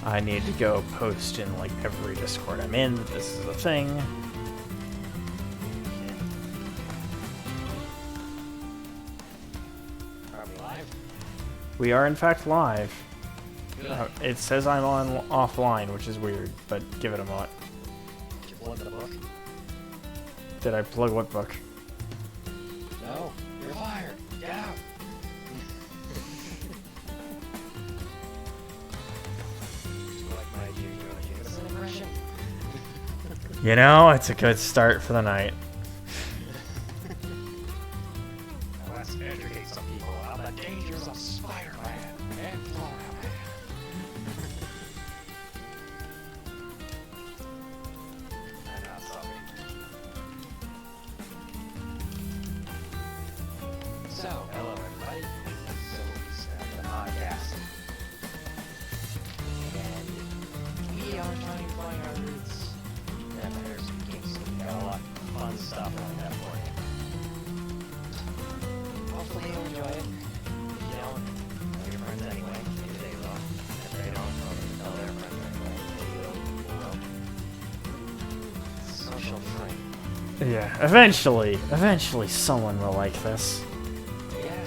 I need to go post in like every Discord I'm in that this is a thing. Are we live? We are in fact live. Good. It says I'm on offline, which is weird, but give it a moment. Did you plug the book? Did I plug what book? No. You're fired. Get out. You know, it's a good start for the night. Now let's educate some people about the dangers of Spider-Man and Florida Man. I'm not sorry. So, hello everybody. So, we started the podcast. And we are trying to find our roots. And there's some games, so we got a lot of fun stuff lined up for you. Hopefully you'll enjoy it. If you don't, tell your friends anyway. Maybe they will. If they don't, tell them to tell their friends anyway. Maybe they'll will. Social frame. Yeah, eventually someone will like this. Yeah.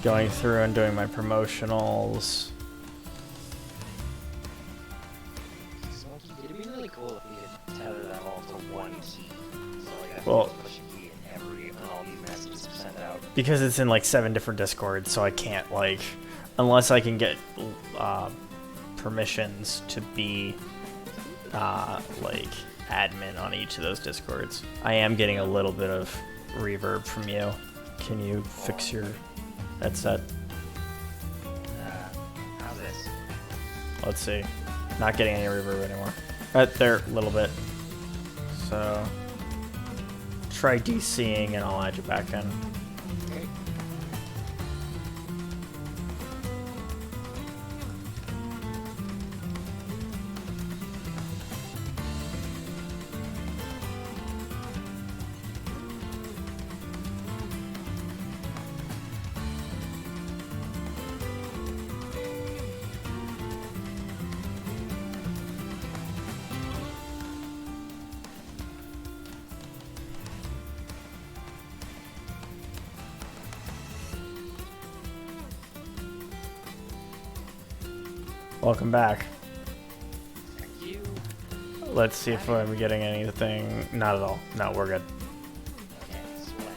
Going through and doing my promotionals. Smokey, it'd be really cool if we could tether them all to one key. So like I Well- can push a key in every and all these messages are sent out. Because it's in like 7 different Discords, so I can't like, unless I can get permissions to be like admin on each of those Discords. I am getting a little bit of reverb from you. Can you fix your headset? How's this? Let's see. Not getting any reverb anymore. There, a little bit. So try DCing and I'll add you back in. Okay. Welcome back. Thank you. Let's see if I'm getting anything. Not at all. No, we're good. Okay, sweat.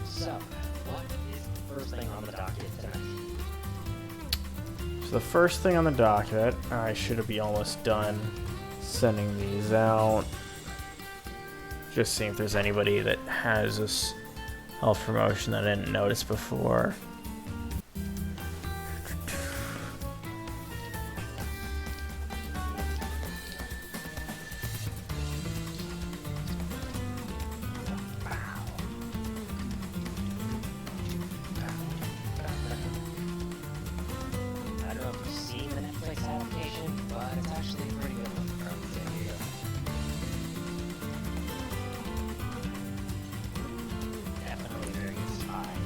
So, what is the first thing on the docket tonight? So the first thing on the docket, I should be almost done sending these out. Just seeing if there's anybody that has this health promotion that I didn't notice before. I don't know if you've seen the Netflix adaptation, but it's actually a pretty good one. Here you go. Definitely very inspired.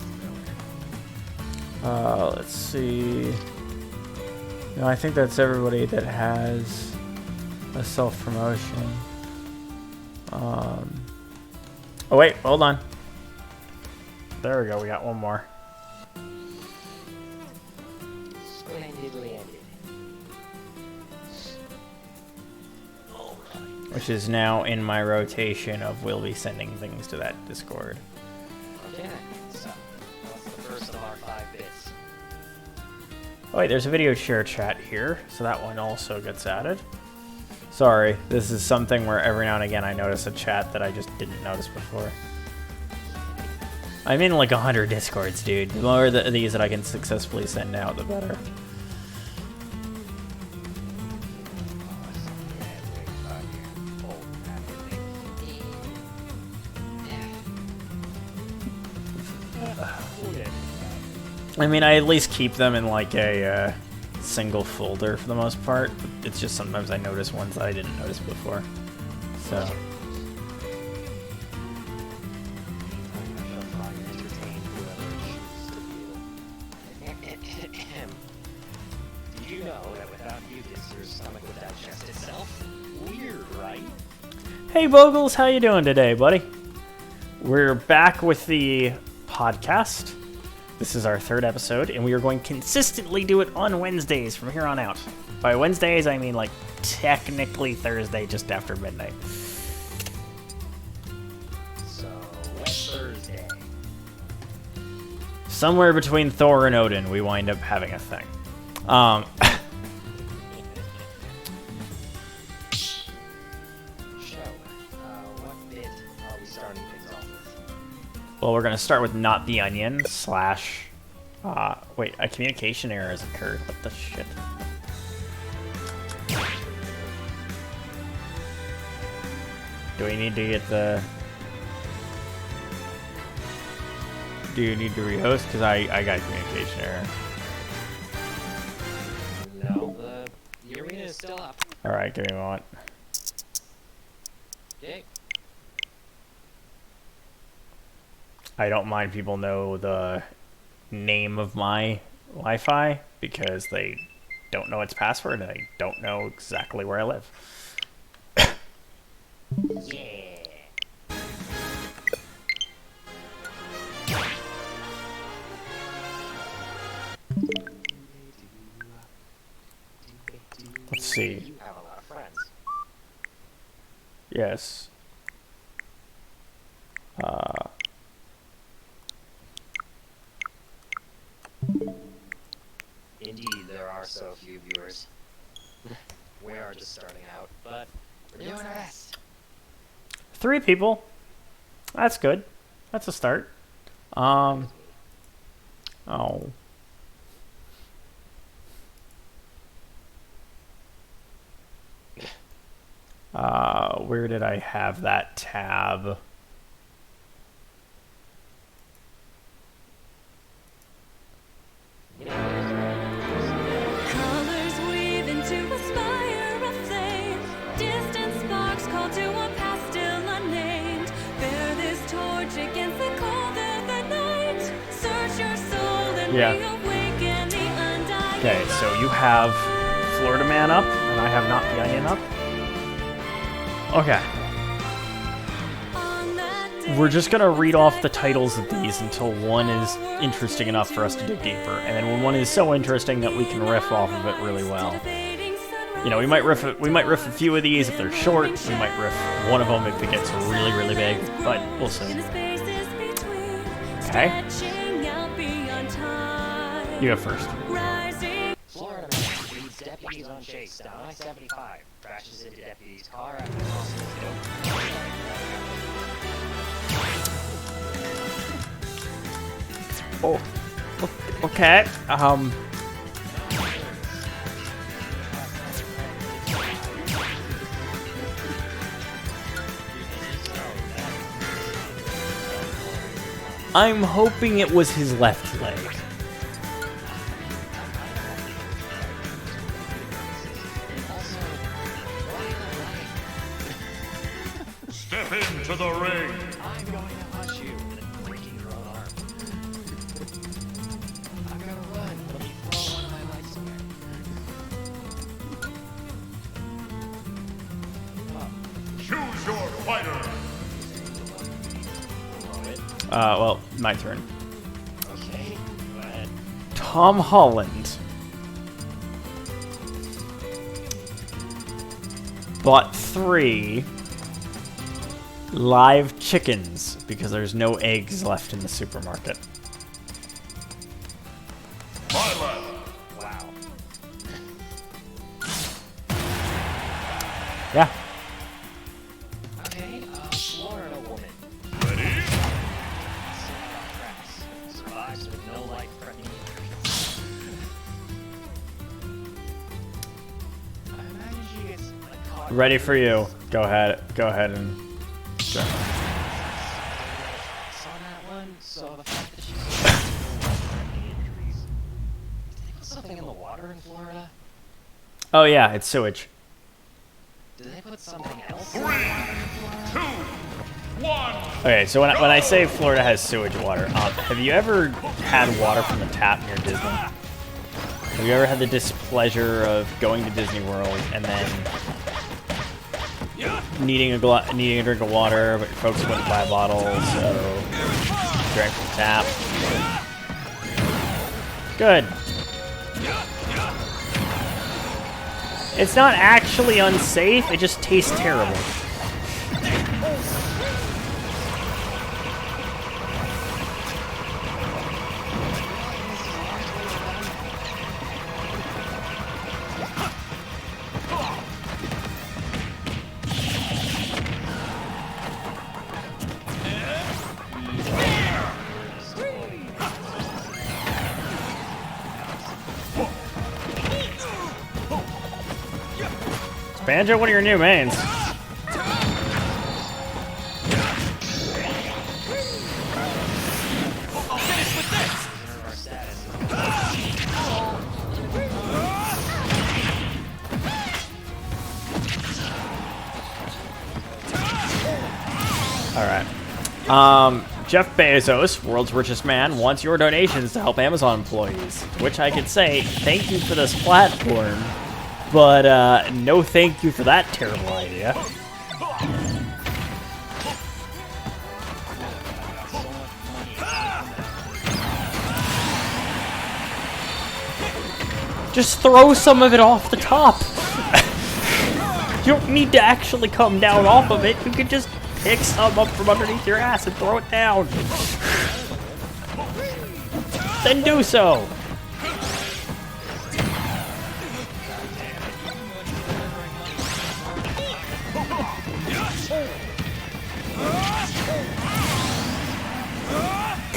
Let's see. No, I think that's everybody that has a self-promotion. Oh wait, hold on. There we go, we got one more. Splendidly ended. Which is now in my rotation of we'll be sending things to that Discord. Okay, so that's the first of our 5 bits. Oh wait, there's a video share chat here, so that one also gets added. Sorry, this is something where every now and again I notice a chat that I just didn't notice before. I'm in like 100 Discords, dude. The more of these that I can successfully send out, the better. I mean, I at least keep them in like a single folder for the most part. It's just sometimes I notice ones that I didn't notice before. So know that without mucus, your stomach would digest itself? Weird, right? Hey Bogles, how you doing today, buddy? We're back with the podcast. This is our 3rd episode, and we are going to consistently do it on Wednesdays from here on out. By Wednesdays, I mean like technically Thursday, just after midnight. So, what's Thursday? Somewhere between Thor and Odin, we wind up having a thing. What bit are we starting things off with? Well, we're going to start with Not the Onion slash... wait, a communication error has occurred. What the shit? Do we need to get the... Do you need to rehost? Because I got a communication error. No, the arena is still up. Alright, give me a moment. Okay. I don't mind people know the name of my Wi-Fi because they don't know its password and they don't know exactly where I live. Yeah. Let's see. You have a lot of friends. Yes. Indeed, there are so few viewers. We are just starting out, but we're doing our best. 3 people. That's good. That's a start. Oh. Where did I have that tab? Colors weave into a spire of flame. Distant sparks call to a past still unnamed. Bear this torch against the cold of the night. Search your soul and reawaken the undying. Okay, so you have Florida Man up, and I have Not the Onion up. Okay. We're just gonna read off the titles of these until one is interesting enough for us to dig deeper, and then when one is so interesting that we can riff off of it really well. You know, we might riff a few of these if they're short. We might riff one of them if it gets really, really big, but we'll see. Okay. You go first. Florida man leads deputies on chase down I-75. Crashes into deputy's car after crossing his dope. Oh, okay. I'm hoping it was his left leg. Step into the ring. I'm going to hush you and breaking your own arm. I'm gonna run. Let me throw one of my legs away. Choose your fighter. Well, my turn. Okay, go ahead. Tom Holland bought 3 live chickens because there's no eggs left in the supermarket. My left. Wow. Yeah. Okay, Florida woman. Ready? Sitting on tracks. Survives with no life-threatening injuries. I imagine she gets caught. Ready for you. Go ahead and... Saw that one. Saw the fact that she's life-threatening injuries. Did they put something in the water in Florida? Oh yeah, it's sewage. Did they put something else? 3, 2, 1. Okay, so when I say Florida has sewage water, have you ever had water from the tap near Disney? Have you ever had the pleasure of going to Disney World and then needing a drink of water, but folks wouldn't buy a bottle, so drank from the tap. Good. It's not actually unsafe, it just tastes terrible. Banjo, what are your new mains? Alright. Jeff Bezos, world's richest man, wants your donations to help Amazon employees. To which I could say, thank you for this platform, but no thank you for that terrible idea. Just throw some of it off the top. You don't need to actually come down off of it. You could just pick some up from underneath your ass and throw it down. Then do so.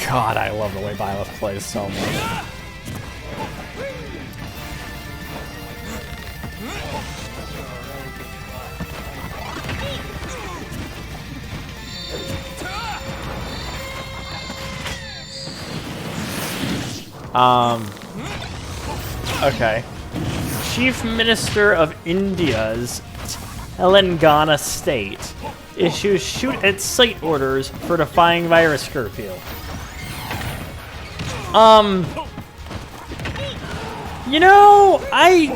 God, I love the way Violet plays so much. Okay. Chief Minister of India's Telangana state issues shoot-at-sight orders for defying virus curfew. You know, Are we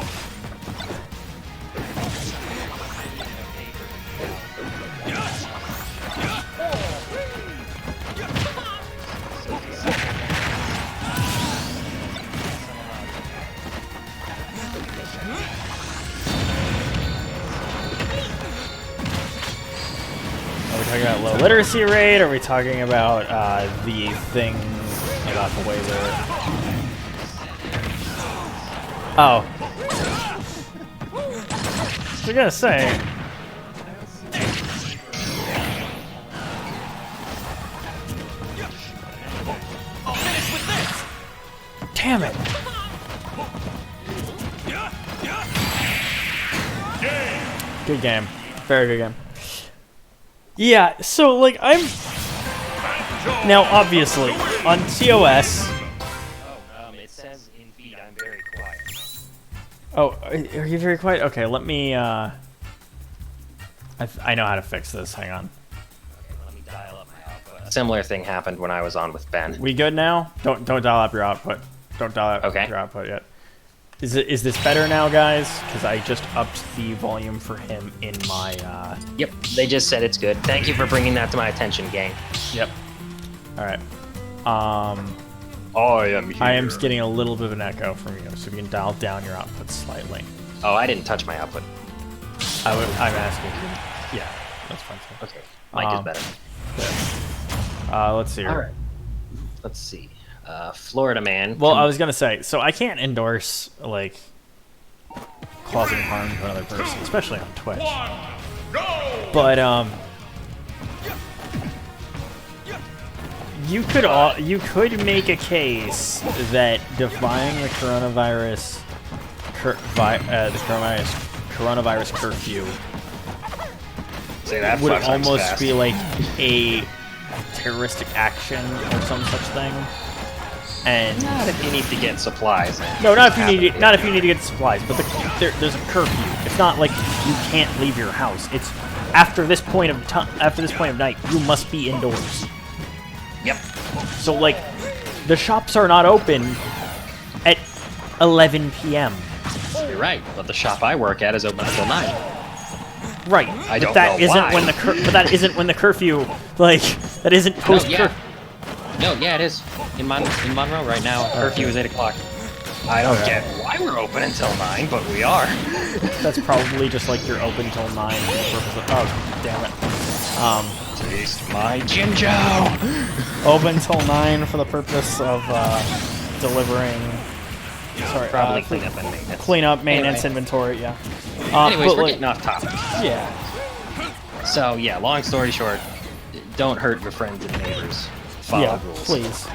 talking about low literacy rate? Are we talking about the thing about the way that... Oh. I was gonna say... Damn it! Good game. Very good game. Yeah, so, like, now, obviously, on TOS... it says in feed I'm very quiet. Oh, are you very quiet? Okay, let me, I know how to fix this. Hang on. Okay, let me dial up my output. A similar thing happened when I was on with Ben. We good now? Don't dial up your output. Don't dial up your output yet. Is this better now, guys? Because I just upped the volume for him in my, Yep, they just said it's good. Thank you for bringing that to my attention, gang. Yep. Alright. I am here. I am getting a little bit of an echo from you, so you can dial down your output slightly. Oh, I didn't touch my output. I'm asking you. Yeah, that's fine too. Okay, mic is better. Good. Let's see here. Alright. Let's see. Florida man. Well, I was gonna say, so I can't endorse, like, causing harm to another person, especially on Twitch. But, you could make a case that defying the coronavirus curfew Say that would 5 times almost fast. be like a terroristic action or some such thing. And Not if you need to get supplies. no, not if you need to get supplies. But there's a curfew. It's not like you can't leave your house. It's after this point of night, you must be indoors. Yep. So like, the shops are not open at 11 p.m. You're right, but the shop I work at is open until 9. Right. I don't but that know isn't why. when the but that isn't when the curfew. Like that isn't post. No, yeah, it is. In Monroe right now, curfew is 8 o'clock. I don't get why we're open until 9, but we are. That's probably just like you're open till 9 for the purpose of. Oh, damn it. Taste my ginger. Open till 9 for the purpose of delivering. Sorry, Probably cleanup and maintenance. Cleanup, maintenance, Anyway. inventory. Yeah. Anyways, but, we're like, getting off topic. Yeah. So yeah, long story short, don't hurt your friends and neighbors. Follow rules. Please.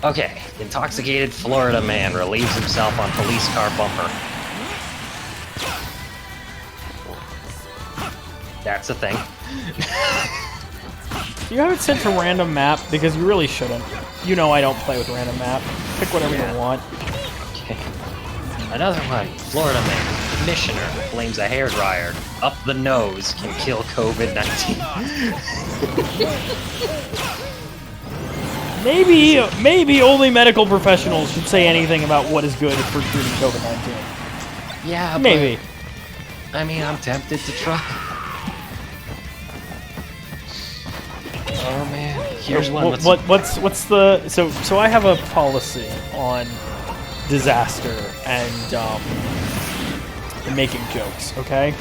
Okay, intoxicated Florida man relieves himself on police car bumper. That's a thing. You haven't sent a random map because you really shouldn't. You know I don't play with random map. Pick whatever you want. Okay. Another one. Florida man, commissioner, blames a hairdryer up the nose can kill COVID-19. Maybe only medical professionals should say anything about what is good for treating COVID-19. Yeah, Maybe. But, I mean, I'm tempted to try. Oh man, here's one. What's the so I have a policy on disaster and making jokes, okay?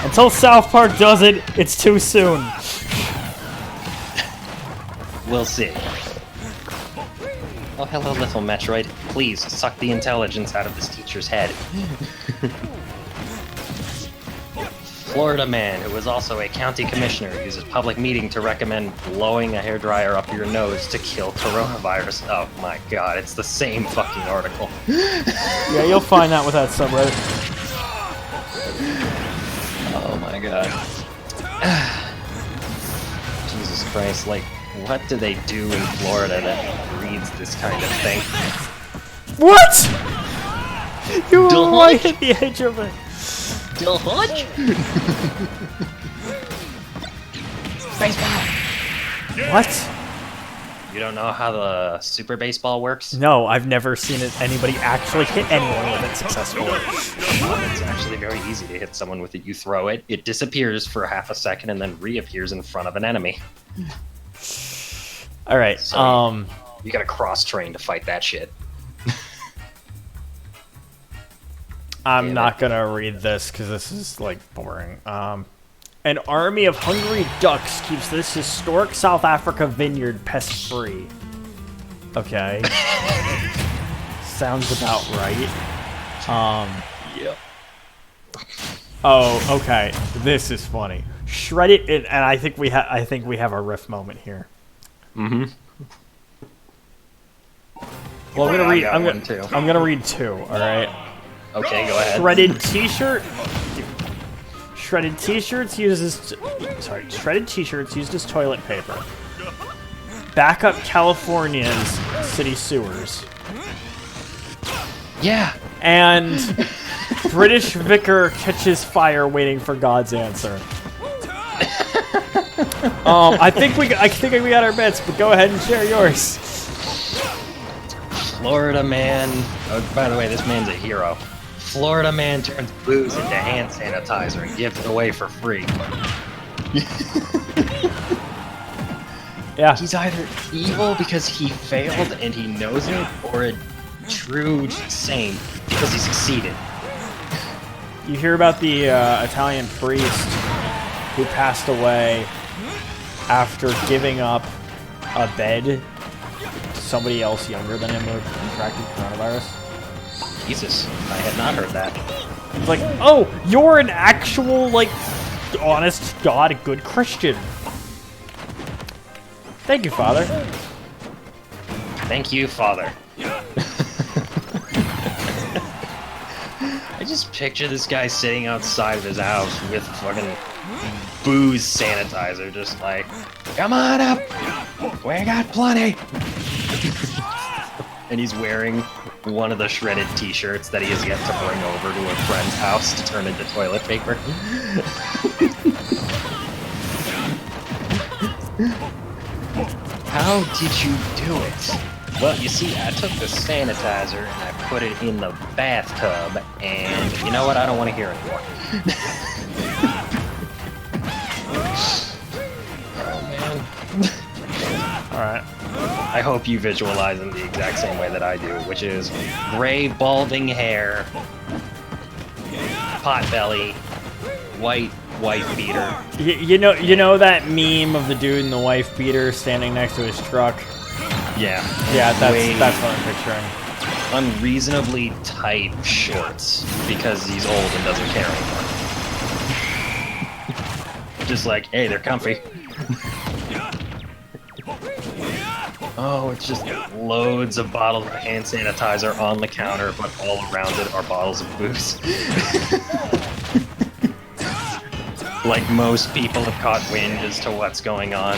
Until South Park does it, it's too soon. We'll see. Oh, hello, little Metroid. Please, suck the intelligence out of this teacher's head. Florida man, who is also a county commissioner, uses public meeting to recommend blowing a hairdryer up your nose to kill coronavirus. Oh my god, it's the same fucking article. Yeah, you'll find that with that subreddit. Oh my god. Jesus Christ, like, what do they do in Florida that breeds this kind of thing? What? You were Don't right like- at the edge of it. Still hot? Baseball! What? You don't know how the Super Baseball works? No, I've never seen anybody actually hit anyone with it successfully. It's actually very easy to hit someone with it. You throw it, it disappears for half a second, and then reappears in front of an enemy. All right. So, you gotta cross-train to fight that shit. I'm not gonna read this because this is like boring. An army of hungry ducks keeps this historic South Africa vineyard pest-free. Okay. Sounds about right. Yep. Oh, okay. This is funny. Shred it, and I think we have a riff moment here. Mm-hmm. Well, I'm gonna read 2. All right. Okay, go ahead. Shredded T-shirt. Shredded T-shirts uses. Shredded T-shirts used as toilet paper. Back up California's city sewers. Yeah. And British vicar catches fire waiting for God's answer. I think we got our bets, but go ahead and share yours. Florida man. Oh, by the way, this man's a hero. Florida man turns booze into hand sanitizer and gives it away for free. Yeah. He's either evil because he failed and he knows it, or a true saint because he succeeded. You hear about the Italian priest who passed away after giving up a bed to somebody else younger than him who contracted coronavirus? Jesus, I had not heard that. It's like, oh, you're an actual, like, honest God, good Christian. Thank you, Father. Thank you, Father. I just picture this guy sitting outside of his house with fucking booze sanitizer, just like, come on up, we got plenty. And he's wearing one of the shredded t-shirts that he has yet to bring over to a friend's house to turn into toilet paper. How did you do it? Well, you see, I took the sanitizer and I put it in the bathtub, and you know what? I don't want to hear anymore. Oh, man. Alright. I hope you visualize in the exact same way that I do, which is gray balding hair, pot belly, white beater. You know that meme of the dude in the wife beater standing next to his truck? Yeah. Yeah, that's what I'm picturing. Unreasonably tight shorts because he's old and doesn't care anymore. Just like, hey, they're comfy. Oh, it's just loads of bottles of hand sanitizer on the counter, but all around it are bottles of booze. Like most people have caught wind as to what's going on.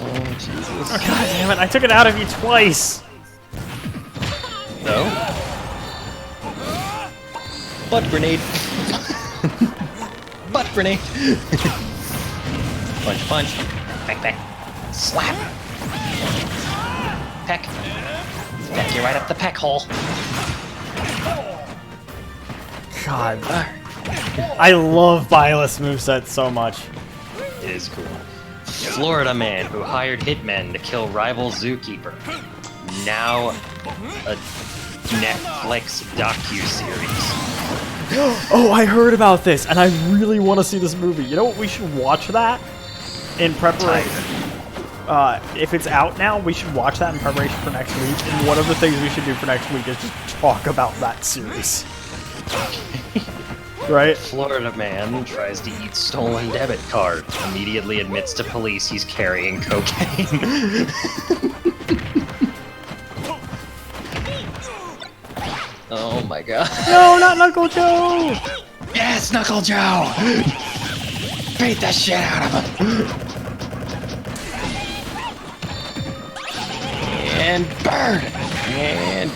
Oh, Jesus. Oh, God damn it, I took it out of you twice! No? Butt grenade! Butt grenade! Punch, punch. Peck, peck. Slap! Peck. Peck you right up the peck hole. God. I love Byleth's moveset so much. It is cool. Florida man who hired hitmen to kill rival zookeeper. Now a Netflix docu-series. Oh, I heard about this, and I really want to see this movie. You know what? We should watch that in preparation. If it's out now, we should watch that in preparation for next week. And one of the things we should do for next week is just talk about that series. Right? Florida man tries to eat stolen debit card. Immediately admits to police he's carrying cocaine. Oh my god. No, not Knuckle Joe! Yes, Knuckle Joe! Beat the shit out of him! And bird! And...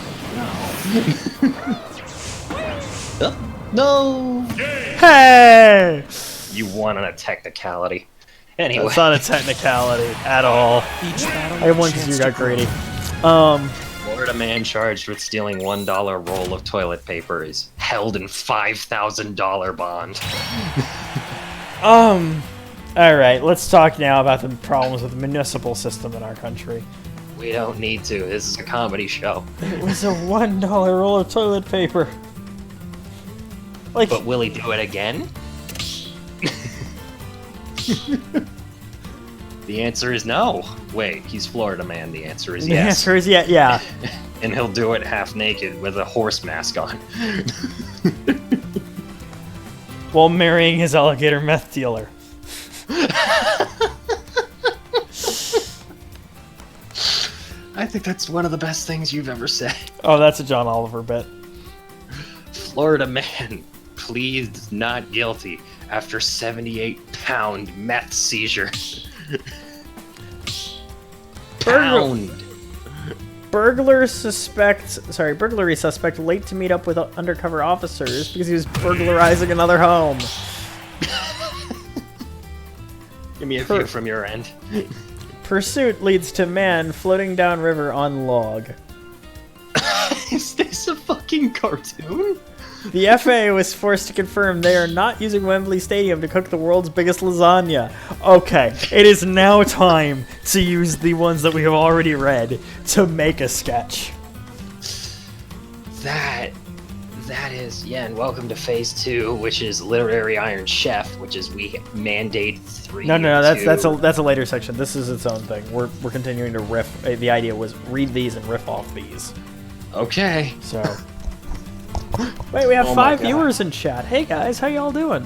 Oh, no! Hey! You won on a technicality. Anyway. That's not a technicality at all. I won because you got greedy. Florida man charged with stealing $1 roll of toilet paper is held in $5,000 bond. Alright, let's talk now about the problems with the municipal system in our country. We don't need to. This is a comedy show. It was a $1 roll of toilet paper. Like, But will he do it again? The answer is no. Wait, he's Florida man. The answer is the yes. answer is yeah. And he'll do it half naked with a horse mask on. While marrying his alligator meth dealer. I think that's one of the best things you've ever said. Oh, that's a John Oliver bit. Florida man pleads not guilty after 78-pound meth seizure. Pound. Burglary suspect late to meet up with undercover officers because he was burglarizing another home. Give me a few from your end. Pursuit leads to man floating down river on log. Is this a fucking cartoon? The FAA was forced to confirm they are not using Wembley Stadium to cook the world's biggest lasagna. Okay, it is now time to use the ones that we have already read to make a sketch. That is, yeah, and welcome to phase 2, which is Literary Iron Chef, which is we mandate 3. No, that's a later section. This is its own thing. We're continuing to riff. The idea was read these and riff off these. Okay. So, wait, we have Oh my 5 God. viewers in chat. Hey guys, how y'all doing?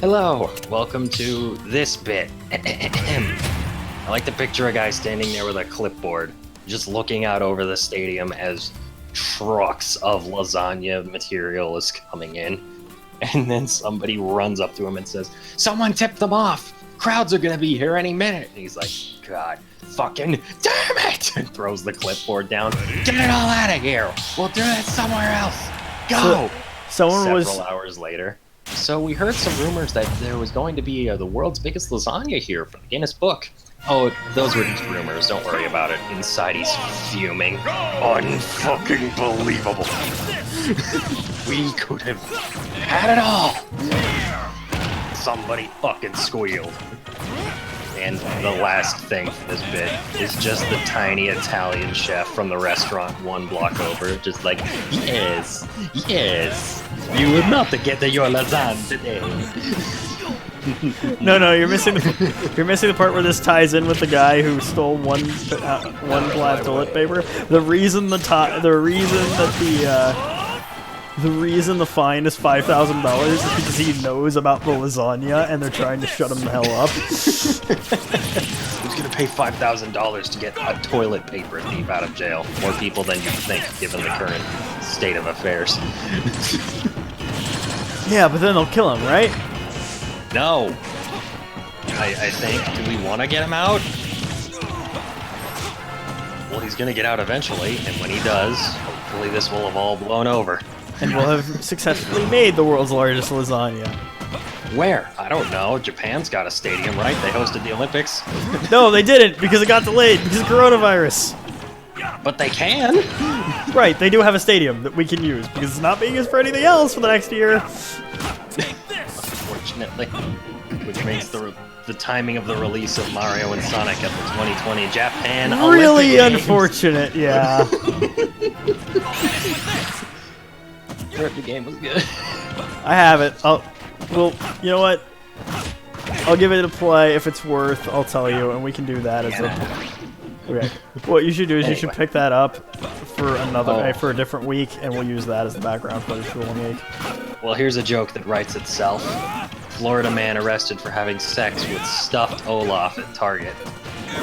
Hello. Welcome to this bit. I like to picture a guy standing there with a clipboard, just looking out over the stadium as trucks of lasagna material is coming in. And then somebody runs up to him and says, "Someone tipped them off! Crowds are gonna be here any minute!" And he's like, "God fucking damn it!" And throws the clipboard down. "Get it all out of here! We'll do it somewhere else! Go!" Several hours later. So we heard some rumors that there was going to be the world's biggest lasagna here for the Guinness Book. Oh, those were just rumors. Don't worry about it. Inside, he's fuming. Unfucking believable. We could have had it all. Somebody fucking squealed. And the last thing for this bit is just the tiny Italian chef from the restaurant one block over, just like, yes, yes, you will not get your lasagna today. No, you're missing the part where this ties in with the guy who stole one glad toilet paper. The reason the reason the fine is $5,000 is because he knows about the lasagna and they're trying to shut him the hell up. Who's gonna pay $5,000 to get a toilet paper thief out of jail? More people than you'd think, given the current state of affairs. Yeah, but then they'll kill him, right? No. I think. Do we want to get him out? Well, he's gonna get out eventually, and when he does, hopefully this will have all blown over. And we'll have successfully made the world's largest lasagna. Where? I don't know. Japan's got a stadium, right? They hosted the Olympics. No, they didn't, because it got delayed, because of coronavirus. But they can. Right, they do have a stadium that we can use, because it's not being used for anything else for the next year. Unfortunately. Which makes the timing of the release of Mario and Sonic at the 2020 Japan Really Olympic Games. unfortunate, yeah. The game was good. I have it. Well, you know what? I'll give it a play. If it's worth, I'll tell you, and we can do that as a... Okay. What you should do is you should pick that up for for a different week, and we'll use that as the background footage for 1 week. Well, here's a joke that writes itself. Florida man arrested for having sex with stuffed Olaf at Target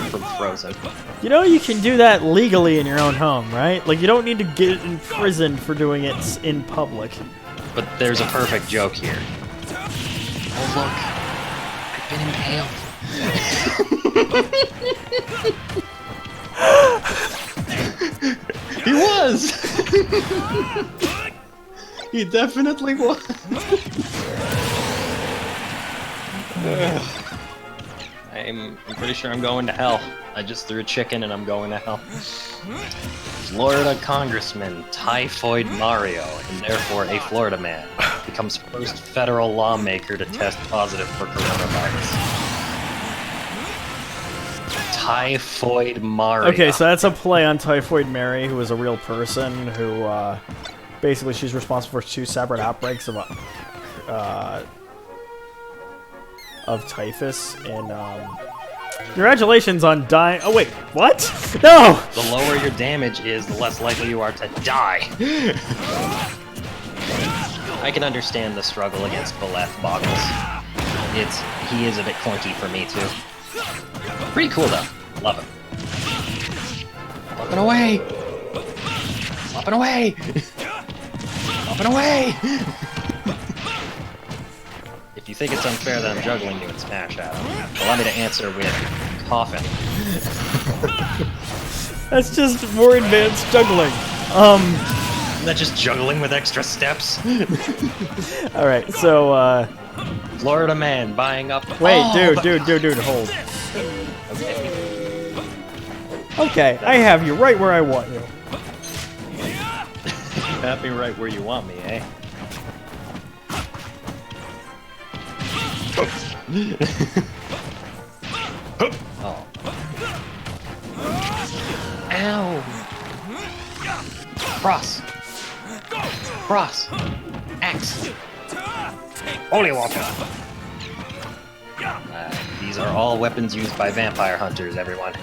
from Frozen. You know you can do that legally in your own home, right? Like, you don't need to get in prison for doing it in public. But there's a perfect joke here. Oh, look. I've been impaled. He was! He definitely was. I'm pretty sure I'm going to hell. I just threw a chicken and I'm going to hell. Florida Congressman Typhoid Mario, and therefore a Florida man, becomes first federal lawmaker to test positive for coronavirus. Typhoid Mario. Okay, so that's a play on Typhoid Mary, who is a real person who, basically she's responsible for 2 separate outbreaks of typhus, and, congratulations on dying. Oh, wait, what? No! The lower your damage is, the less likely you are to die. I can understand the struggle against Boleth Boggles. He is a bit clunky for me, too. Pretty cool, though. Love him. Flopping away! Flopping away! Flopping away! If you think it's unfair that I'm juggling you in Smash, Adam, allow me to answer with Coffin. That's just more advanced juggling. Isn't that just juggling with extra steps? Alright, so, Florida man buying up... wait, Oh, dude, hold. Okay. Okay, I have you right where I want you. You have me right where you want me, eh? Oh. Ow! Cross! Cross! Axe! Holy water! These are all weapons used by vampire hunters, everyone.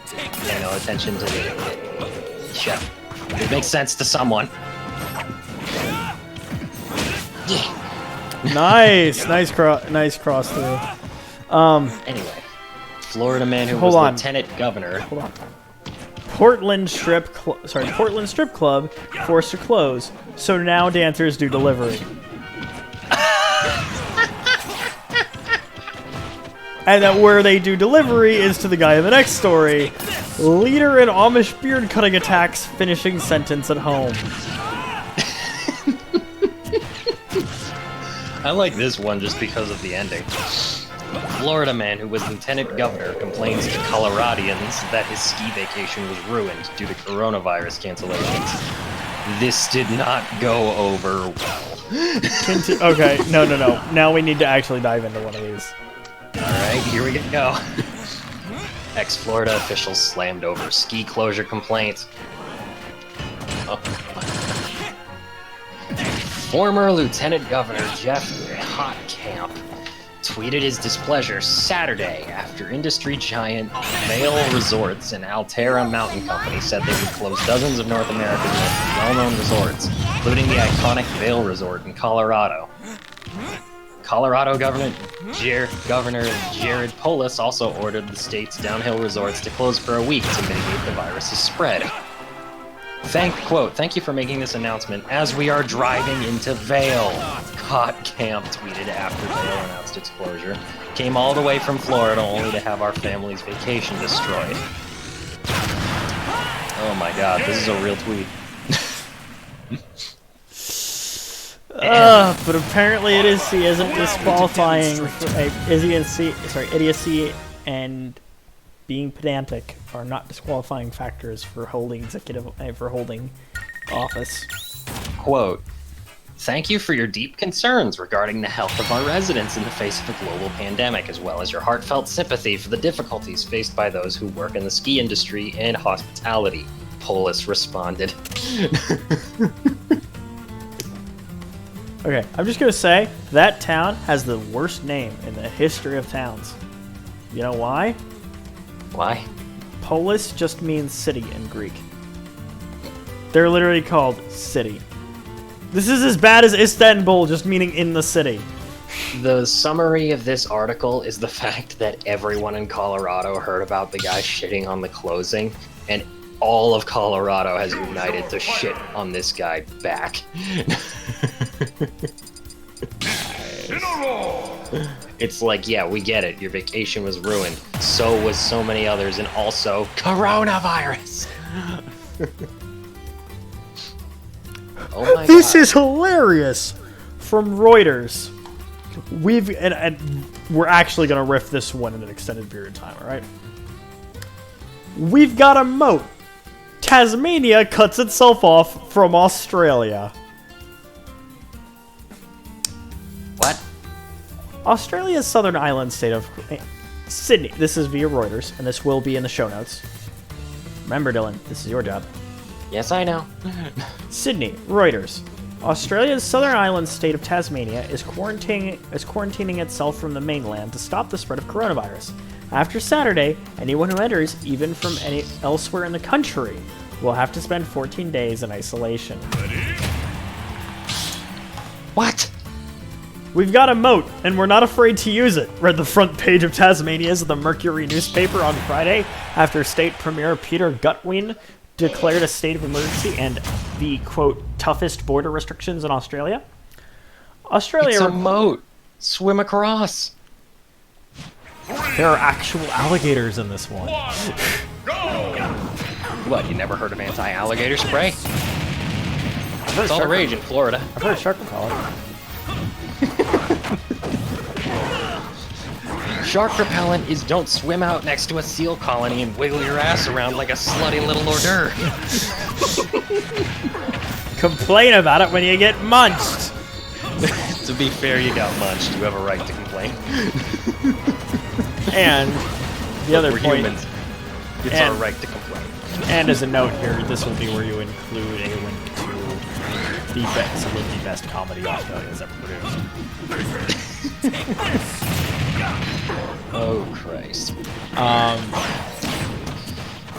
Pay no attention to the chef. It makes sense to someone. Yeah. Nice cross through. Anyway, Florida man who Hold was on. lieutenant governor. Hold on. Portland Strip Club forced to close, so now dancers do delivery. And that where they do delivery is to the guy in the next story. Leader in Amish beard cutting attacks, finishing sentence at home. I like this one just because of the ending. Florida man who was lieutenant governor complains to Coloradians that his ski vacation was ruined due to coronavirus cancellations. This did not go over well. Okay, no. Now we need to actually dive into one of these. Alright, here we go. Ex-Florida officials slammed over ski closure complaints. Oh. Former Lieutenant Governor Jeff Hotcamp tweeted his displeasure Saturday after industry giant Vail Resorts and Altera Mountain Company said they would close dozens of North America's most well-known resorts, including the iconic Vail Resort in Colorado. Colorado Governor Jared Polis also ordered the state's downhill resorts to close for a week to mitigate the virus's spread. Quote, thank you for making this announcement as we are driving into Vail. Camp tweeted after Vail announced its closure. Came all the way from Florida only to have our family's vacation destroyed. Oh my god, this is a real tweet. But apparently idiocy isn't disqualifying for idiocy and being pedantic are not disqualifying factors for holding office. Quote, thank you for your deep concerns regarding the health of our residents in the face of a global pandemic, as well as your heartfelt sympathy for the difficulties faced by those who work in the ski industry and hospitality, Polis responded. Okay, I'm just gonna say, that town has the worst name in the history of towns. You know why? Why? Polis just means city in Greek. They're literally called city. This is as bad as Istanbul just meaning in the city. The summary of this article is the fact that everyone in Colorado heard about the guy shitting on the closing, and all of Colorado has united to shit on this guy back. It's like, yeah, we get it. Your vacation was ruined. So was so many others, and also coronavirus. Oh my This God. is hilarious. From Reuters. And we're actually gonna riff this one in an extended period of time, alright? We've got a moat. Tasmania cuts itself off from Australia. What? Australia's southern island state of Sydney. This is via Reuters, and this will be in the show notes. Remember, Dylan, this is your job. Yes, I know. Sydney, Reuters. Australia's southern island state of Tasmania is quarantining itself from the mainland to stop the spread of coronavirus. After Saturday, anyone who enters, even from elsewhere in the country, will have to spend 14 days in isolation. What? We've got a moat, and we're not afraid to use it, read the front page of Tasmania's The Mercury newspaper on Friday after State Premier Peter Gutwein declared a state of emergency and the, quote, toughest border restrictions in Australia. Australia... It's a moat. Swim across. There are actual alligators in this one. What, you never heard of anti-alligator spray? It's all the rage in Florida. I've heard shark repellent. Shark repellent is don't swim out next to a seal colony and wiggle your ass around like a slutty little hors d'oeuvre. Complain about it when you get munched. To be fair, you got munched. You have a right to complain. And the other We're point... humans. It's our right to complain. And as a note here, this will be where you include a link to the best comedy Australia has ever produced. Oh, Christ.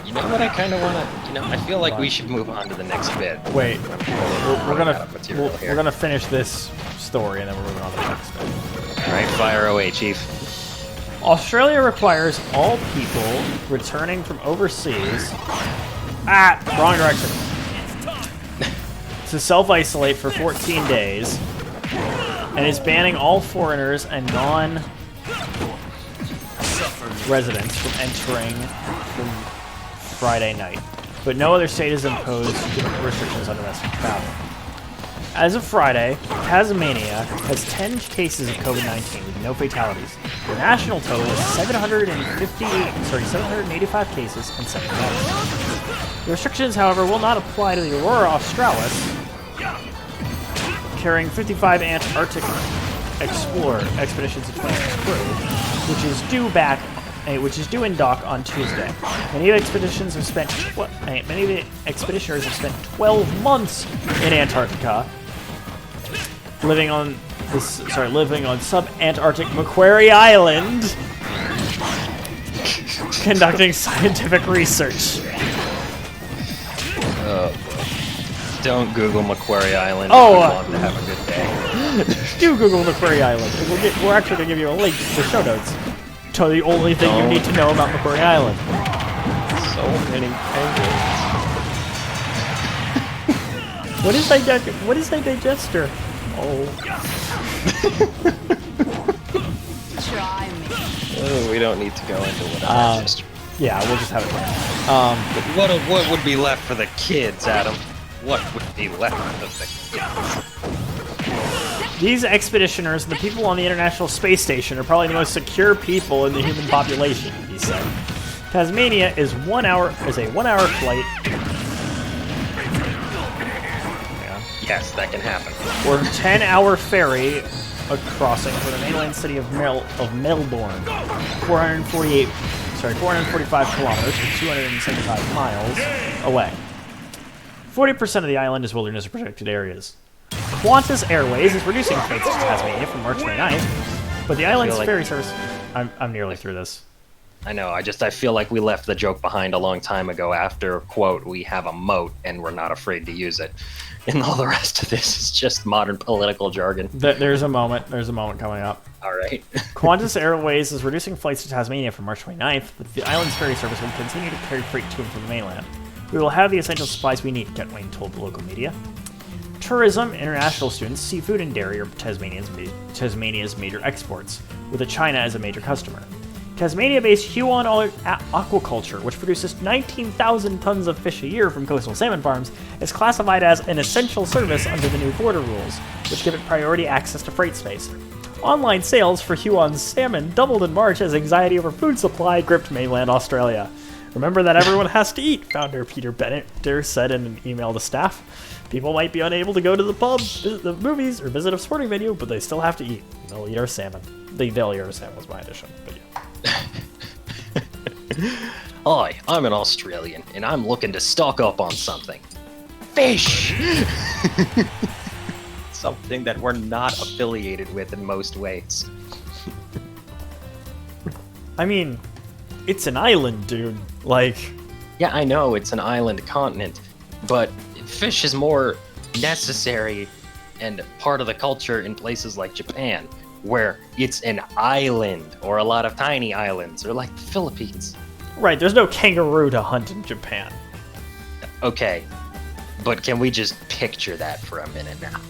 You know what I kind of want to... I feel like we should move on to the next bit. Wait, we're gonna finish this story and then we're moving on to the next bit. Alright, fire away, Chief. Australia requires all people returning from overseas... wrong direction. To self-isolate for 14 days, and is banning all foreigners and non-residents from entering from Friday night. But no other state has imposed restrictions on domestic travel. As of Friday, Tasmania has 10 cases of COVID-19 with no fatalities. The national total is 785 cases and 7 deaths. The restrictions, however, will not apply to the Aurora Australis, carrying 55 Antarctic Explorer expeditions and 20 crew, which is due in dock on Tuesday. Many of the expeditioners have spent 12 months in Antarctica, living on sub-Antarctic Macquarie Island, conducting scientific research. Don't Google Macquarie Island. Oh, if you want to have a good day. Do Google Macquarie Island. We're actually going to give you a link to the show notes to the only thing you need to know about Macquarie Island. So many penguins. What is that digester? Oh. Try me. Oh, we don't need to go into what just. Yeah, we'll just have it. What would be left for the kids, Adam? What would be left for the kids? These expeditioners and the people on the International Space Station are probably the most secure people in the human population, he said. Tasmania is a 1 hour flight. Yeah. Yes, that can happen. Or 10-hour ferry crossing for the mainland city of Melbourne. 445 kilometers, or 275 miles away. 40% of the island is wilderness or protected areas. Qantas Airways is reducing flights to Tasmania from March 29th, but the island's ferry service... I'm nearly through this. I know, I feel like we left the joke behind a long time ago after, quote, we have a moat and we're not afraid to use it. And all the rest of this is just modern political jargon. There's a moment coming up. All right. Qantas Airways is reducing flights to Tasmania from March 29th, but the island's ferry service will continue to carry freight to and from the mainland. We will have the essential supplies we need, Getwain told the local media. Tourism, international students, seafood, and dairy are Tasmania's major exports, with China as a major customer. Tasmania-based Huon Aquaculture, which produces 19,000 tons of fish a year from coastal salmon farms, is classified as an essential service under the new border rules, which give it priority access to freight space. Online sales for Huon's salmon doubled in March as anxiety over food supply gripped mainland Australia. Remember that everyone has to eat, founder Peter Bennett said in an email to staff. People might be unable to go to the pub, visit the movies, or visit a sporting venue, but they still have to eat. They'll eat our salmon. They'll eat our salmon was my addition, but yeah. Hi, I'm an Australian, and I'm looking to stock up on something. Fish! Something that we're not affiliated with in most ways. I mean, it's an island, dude. Like... Yeah, I know, it's an island continent, but fish is more necessary and part of the culture in places like Japan, where it's an island, or a lot of tiny islands, or like the Philippines. Right, there's no kangaroo to hunt in Japan. Okay, but can we just picture that for a minute now?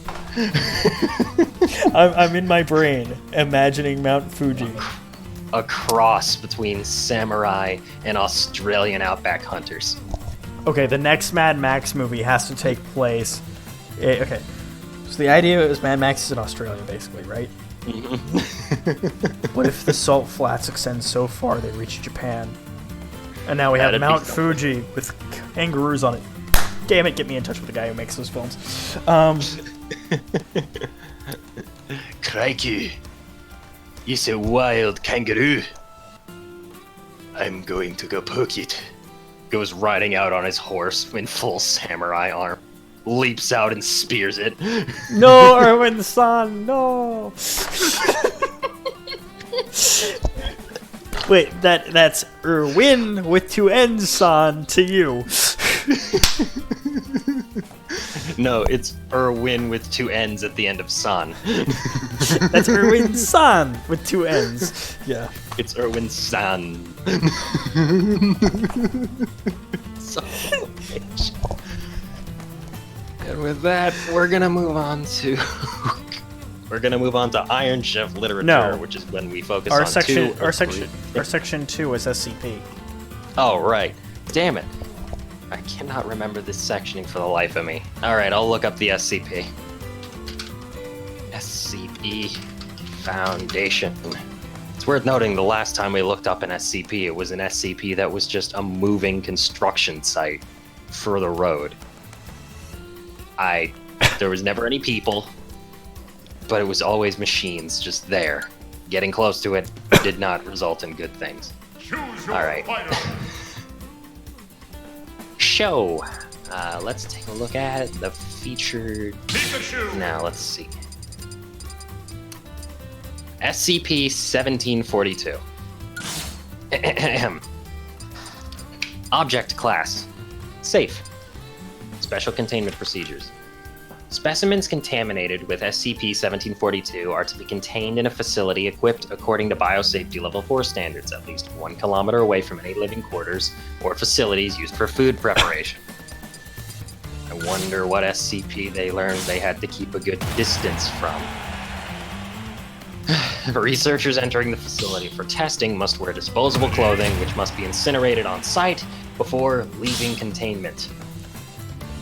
I'm in my brain imagining Mount Fuji. A cross between samurai and Australian outback hunters. Okay, the next Mad Max movie has to take place... Okay, so the idea is Mad Max is in Australia, basically, right? What if the salt flats extend so far they reach Japan? And now we have Mount Fuji with kangaroos on it. Damn it, get me in touch with the guy who makes those films. Crikey, it's a wild kangaroo. I'm going to go poke it. Goes riding out on his horse in full samurai arm. Leaps out and spears it. No, Irwinn-san, no! Wait, that's Irwinn with 2 N's-san to you. No, it's Irwinn with 2 N's at the end of san. That's Irwinn-san with 2 N's. Yeah. It's Irwinn-san. Son of a bitch. And with that, we're gonna move on to Iron Chef literature, which is when we focus on section 2 is SCP. Oh right, damn it! I cannot remember this sectioning for the life of me. All right, I'll look up the SCP. SCP Foundation. It's worth noting the last time we looked up an SCP, it was an SCP that was just a moving construction site for the road. There was never any people, but it was always machines just there. Getting close to it did not result in good things. Choose your All right. fighter. Show. Let's take a look at the featured. Pikachu. Now, let's see. SCP-1742. Object class. Safe. Special containment procedures. Specimens contaminated with SCP-1742 are to be contained in a facility equipped according to Biosafety Level 4 standards, at least 1 kilometer away from any living quarters or facilities used for food preparation. I wonder what SCP they learned they had to keep a good distance from. Researchers entering the facility for testing must wear disposable clothing, which must be incinerated on site before leaving containment.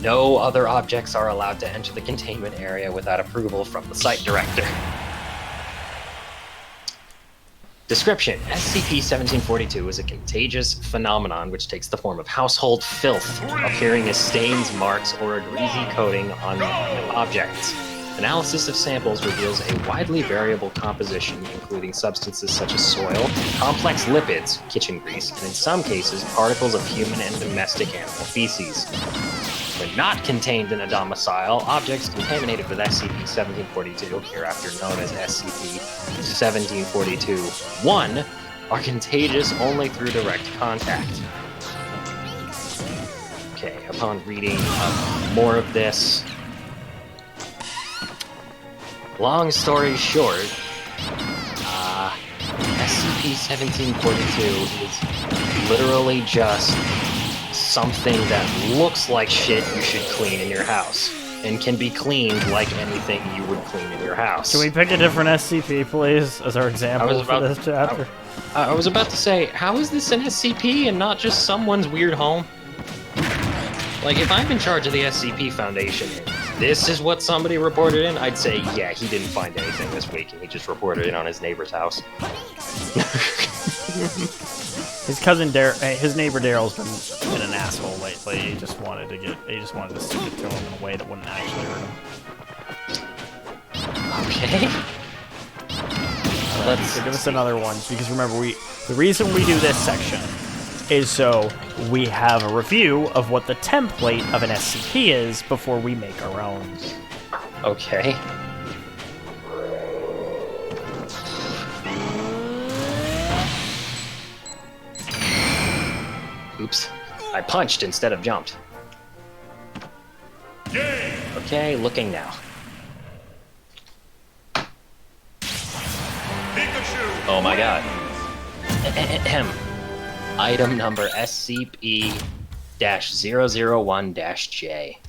No other objects are allowed to enter the containment area without approval from the site director. Description: SCP-1742 is a contagious phenomenon which takes the form of household filth, appearing as stains, marks, or a greasy coating on objects. Analysis of samples reveals a widely variable composition, including substances such as soil, complex lipids, kitchen grease, and in some cases, particles of human and domestic animal feces. When not contained in a domicile, objects contaminated with SCP-1742, hereafter known as SCP-1742-1, are contagious only through direct contact. Okay, upon reading more of this, long story short, SCP-1742 is literally just something that looks like shit you should clean in your house, and can be cleaned like anything you would clean in your house. Can we pick a different SCP, please, as our example for this chapter? I was about to say, how is this an SCP and not just someone's weird home? Like, if I'm in charge of the SCP Foundation, and this is what somebody reported in, I'd say, yeah, he didn't find anything this week, and he just reported it on his neighbor's house. His neighbor Daryl's been an asshole lately. He just wanted to stick it to him in a way that wouldn't actually hurt him. Okay. So give us another one, because remember, the reason we do this section is so we have a review of what the template of an SCP is before we make our own. Okay. Oops. I punched instead of jumped. Game. Okay, looking now. Pikachu. Oh my god. Item number SCP-001-J.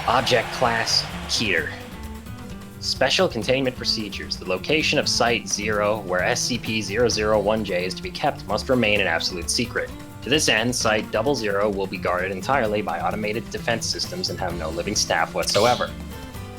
Object class, Keter. Special containment procedures. The location of Site 0, where SCP-001-J is to be kept, must remain an absolute secret. To this end, Site 00 will be guarded entirely by automated defense systems and have no living staff whatsoever.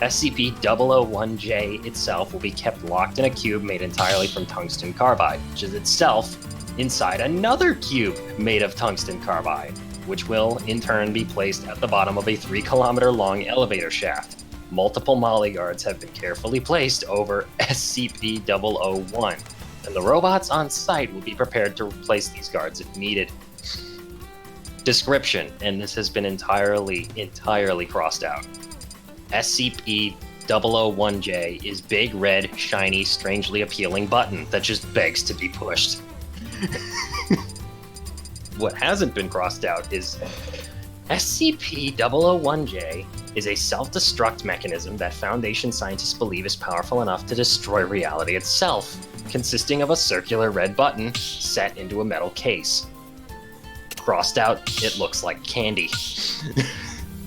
SCP-001-J itself will be kept locked in a cube made entirely from tungsten carbide, which is itself inside another cube made of tungsten carbide, which will, in turn, be placed at the bottom of a 3-kilometer-long elevator shaft. Multiple molly guards have been carefully placed over SCP-001, and the robots on site will be prepared to replace these guards if needed. Description, and this has been entirely crossed out. SCP-001-J is big, red, shiny, strangely appealing button that just begs to be pushed. What hasn't been crossed out is SCP-001-J is a self-destruct mechanism that Foundation scientists believe is powerful enough to destroy reality itself, consisting of a circular red button set into a metal case. Crossed out, it looks like candy.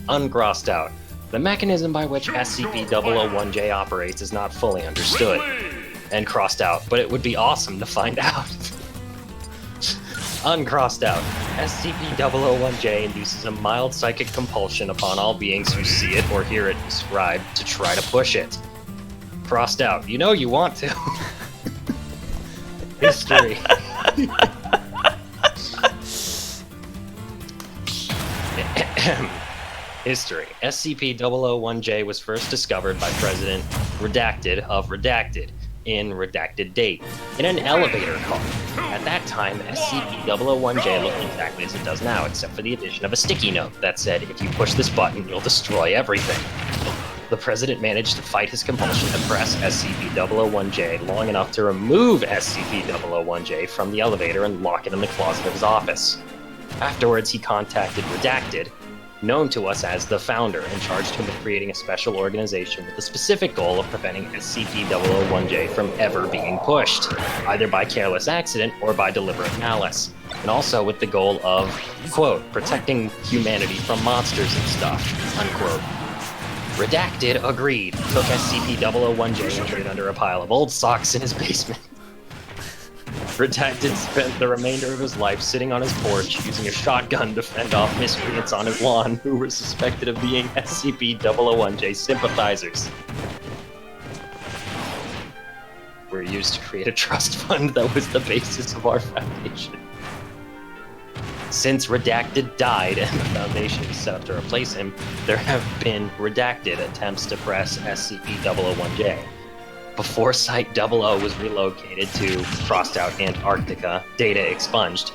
Uncrossed out, the mechanism by which SCP-001-J operates is not fully understood. And crossed out, but it would be awesome to find out. Uncrossed out, SCP-001-J induces a mild psychic compulsion upon all beings who see it or hear it described to try to push it. Crossed out. You know you want to. History. History. SCP-001J was first discovered by President Redacted of Redacted in redacted date in an elevator car. At that time, SCP-001J looked exactly as it does now, except for the addition of a sticky note that said, if you push this button, you'll destroy everything. The President managed to fight his compulsion to press SCP-001J long enough to remove SCP-001J from the elevator and lock it in the closet of his office. Afterwards, he contacted Redacted, known to us as the Founder, and charged him with creating a special organization with the specific goal of preventing SCP-001J from ever being pushed, either by careless accident or by deliberate malice, and also with the goal of, quote, protecting humanity from monsters and stuff, unquote. Redacted agreed, took SCP-001J and hid it under a pile of old socks in his basement. Redacted spent the remainder of his life sitting on his porch using a shotgun to fend off miscreants on his lawn who were suspected of being SCP-001J sympathizers. Were used to create a trust fund that was the basis of our foundation. Since Redacted died and the Foundation is set up to replace him, there have been Redacted attempts to press SCP-001J. Before Site-00 was relocated to crossed-out Antarctica, data expunged,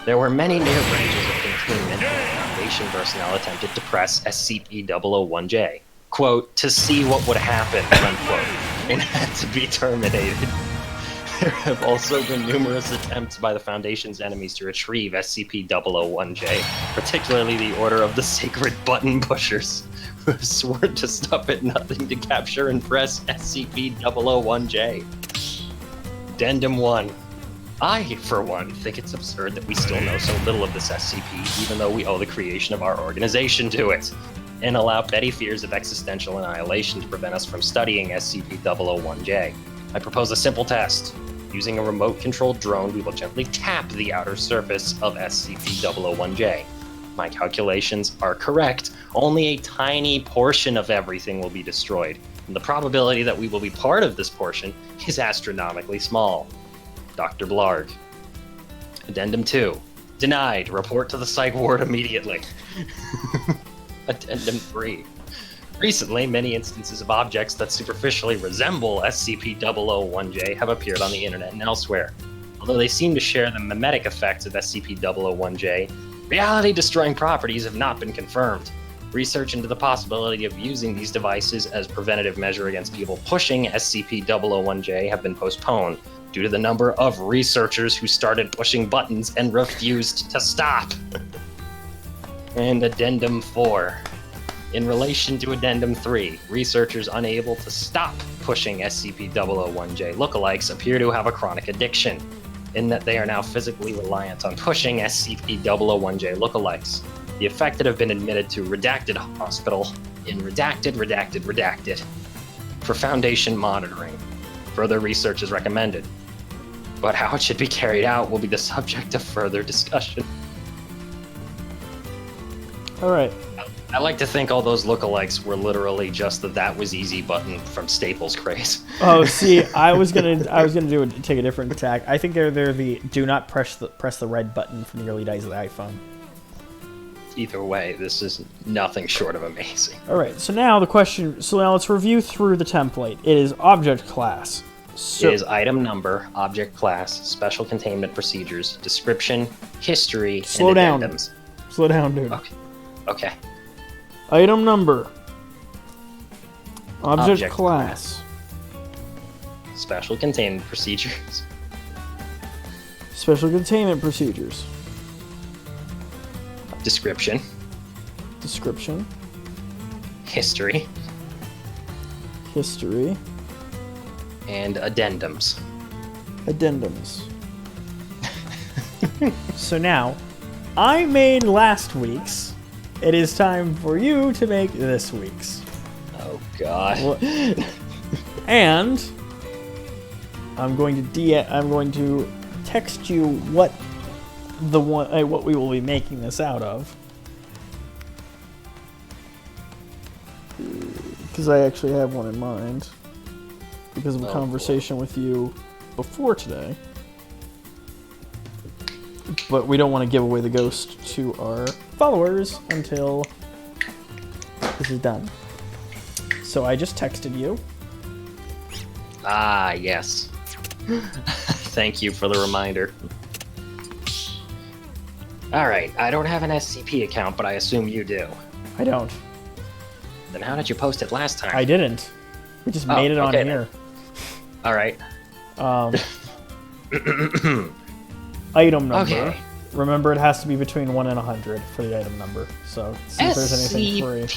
there were many near branches of containment where Foundation personnel attempted to press SCP-001J, quote, to see what would happen, unquote, and had to be terminated. There have also been numerous attempts by the Foundation's enemies to retrieve SCP-001J, particularly the Order of the Sacred Button Pushers, who have sworn to stop at nothing to capture and press SCP-001J. Addendum 1. I, for one, think it's absurd that we still know so little of this SCP, even though we owe the creation of our organization to it, and allow petty fears of existential annihilation to prevent us from studying SCP-001J. I propose a simple test. Using a remote-controlled drone, we will gently tap the outer surface of SCP-001J. My calculations are correct. Only a tiny portion of everything will be destroyed, and the probability that we will be part of this portion is astronomically small. Dr. Blarg. Addendum 2. Denied. Report to the Psych Ward immediately. Addendum 3. Recently, many instances of objects that superficially resemble SCP-001J have appeared on the internet and elsewhere. Although they seem to share the mimetic effects of SCP-001J, reality-destroying properties have not been confirmed. Research into the possibility of using these devices as preventative measure against people pushing SCP-001J have been postponed due to the number of researchers who started pushing buttons and refused to stop. And Addendum 4. In relation to Addendum 3, researchers unable to stop pushing SCP-001J lookalikes appear to have a chronic addiction, in that they are now physically reliant on pushing SCP-001J lookalikes. The affected have been admitted to Redacted Hospital in Redacted for Foundation monitoring. Further research is recommended, but how it should be carried out will be the subject of further discussion. All right. I like to think all those lookalikes were literally just the "that was easy" button from Staples craze. Oh, see, I was gonna take a different tack. I think they're the do not press the red button from the early days of the iPhone. Either way, this is nothing short of amazing. All right, so now let's review through the template. It is object class. So, It is item number, object class, special containment procedures, description, history, and addendums. Slow down, dude. Okay. Item number. Object class. Special containment procedures. Special containment procedures. Description. Description. History. History. And addendums. Addendums. So now, I made last week's. It is time for you to make this week's. Oh God. And I'm going to text you what we will be making this out of. Because I actually have one in mind. because of a Oh, conversation with you before today. But we don't want to give away the ghost to our followers until this is done. So I just texted you. Ah, yes. Thank you for the reminder. Alright, I don't have an SCP account, but I assume you do. I don't. Then how did you post it last time? I didn't. We just made it on okay here. Alright. Item number. Okay. Remember, it has to be between 1 and 100 for the item number. So, see if there's anything free.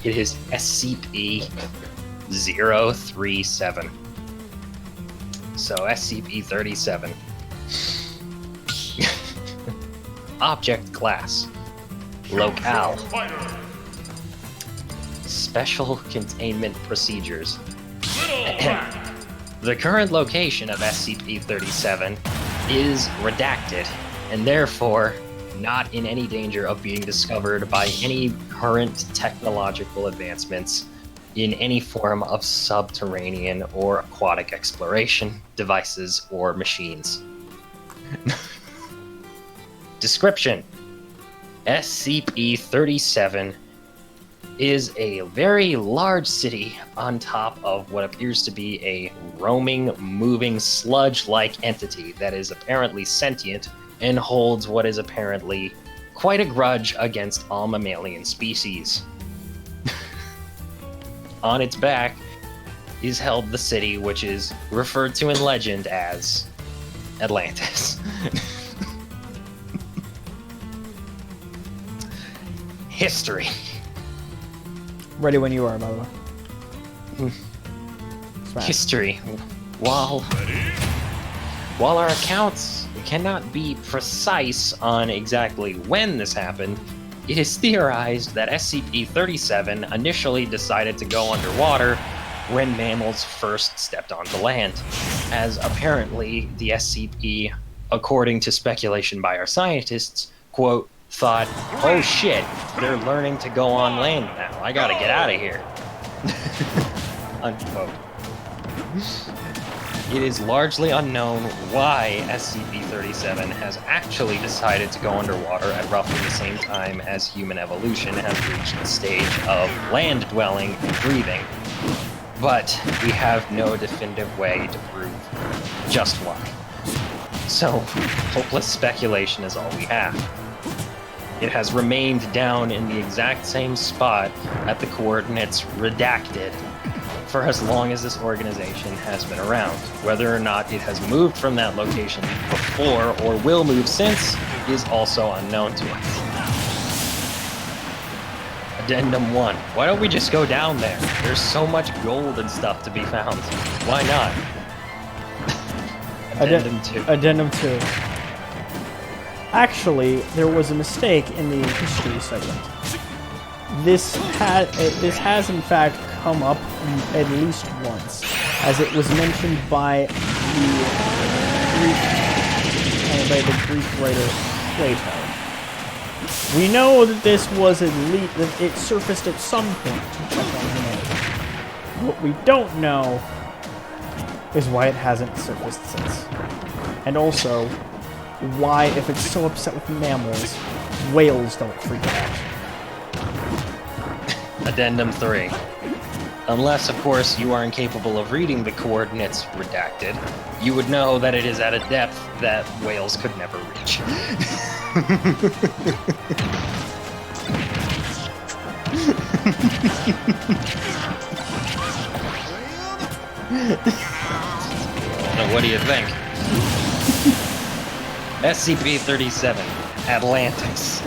It is SCP-037. So, SCP-37. Object class. Locale. Fighter. Special containment procedures. Little rat. The current location of SCP-37 is redacted, and therefore not in any danger of being discovered by any current technological advancements in any form of subterranean or aquatic exploration devices or machines. Description: SCP-37 is a very large city on top of what appears to be a roaming, moving, sludge-like entity that is apparently sentient and holds what is apparently quite a grudge against all mammalian species. On its back is held the city, which is referred to in legend as Atlantis. History. Ready when you are, by the way. Smash. History. While our accounts cannot be precise on exactly when this happened, it is theorized that SCP-37 initially decided to go underwater when mammals first stepped onto land, as apparently the SCP, according to speculation by our scientists, quote, thought, oh shit, they're learning to go on land now, I gotta get out of here. Unquote. It is largely unknown why SCP-37 has actually decided to go underwater at roughly the same time as human evolution has reached the stage of land dwelling and breathing, but we have no definitive way to prove just why. So, hopeless speculation is all we have. It has remained down in the exact same spot at the coordinates redacted for as long as this organization has been around. Whether or not it has moved from that location before or will move since is also unknown to us. Addendum 1. Why don't we just go down there? There's so much gold and stuff to be found. Why not? Addendum 2. Addendum 2. Actually, there was a mistake in the history segment. This has in fact come up at least once, as it was mentioned by the Greek writer Plato. We know that this was that it surfaced at some point to check on humanity. What we don't know is why it hasn't surfaced since, and also why, if it's so upset with mammals, whales don't freak out. Addendum 3. Unless, of course, you are incapable of reading the coordinates redacted, you would know that it is at a depth that whales could never reach. Now, what do you think? SCP-37, Atlantis.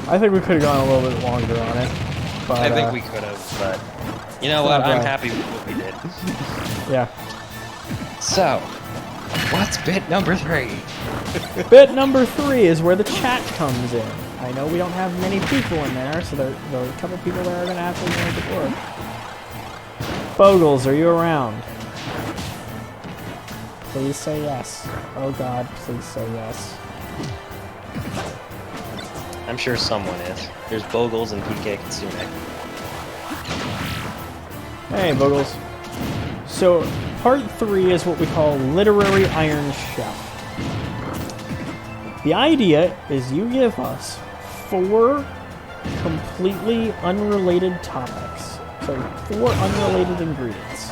I think we could have gone a little bit longer on it. But, I think we could have, but you know what? I'm happy with what we did. Yeah. So, what's bit number 3? Bit number 3 is where the chat comes in. I know we don't have many people in there, so there are a couple people that are going to have to make it work. Bogles, are you around? Please say yes. Oh god, please say yes. I'm sure someone is. There's Bogles and PK Kitsune. Hey, Boogles. So, part 3 is what we call Literary Iron Chef. The idea is you give us 4 completely unrelated topics. So, 4 unrelated ingredients.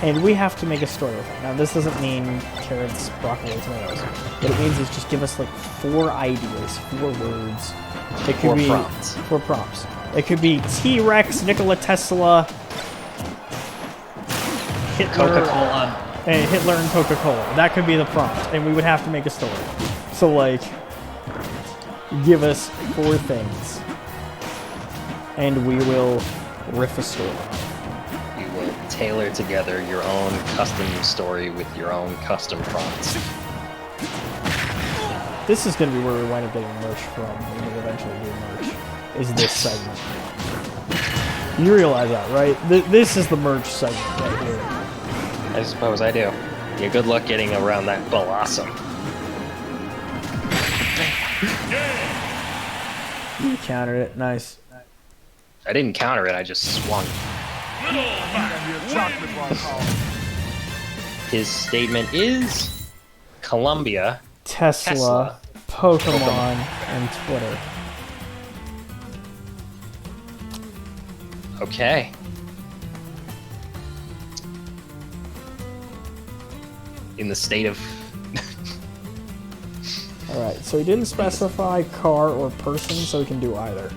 And we have to make a story with it. Now, this doesn't mean carrots, broccoli, tomatoes. What it means is just give us like 4 ideas, 4 words. It could 4 be prompts. 4 prompts. It could be T-Rex, Nikola Tesla, Hitler, Coca-Cola. and Hitler and Coca-Cola. That could be the prompt, and we would have to make a story. So, like, give us 4 things, and we will riff a story. You will tailor together your own custom story with your own custom prompts. This is going to be where we wind up getting merch from when we eventually do merch, is this segment. You realize that, right? This is the merch segment right here. I suppose I do. Yeah, good luck getting around that blossom. You countered it. Nice. I didn't counter it, I just swung. His statement is Columbia, Tesla, Pokemon, and Twitter. Okay. In the state of... Alright, so he didn't specify car or person, so we can do either.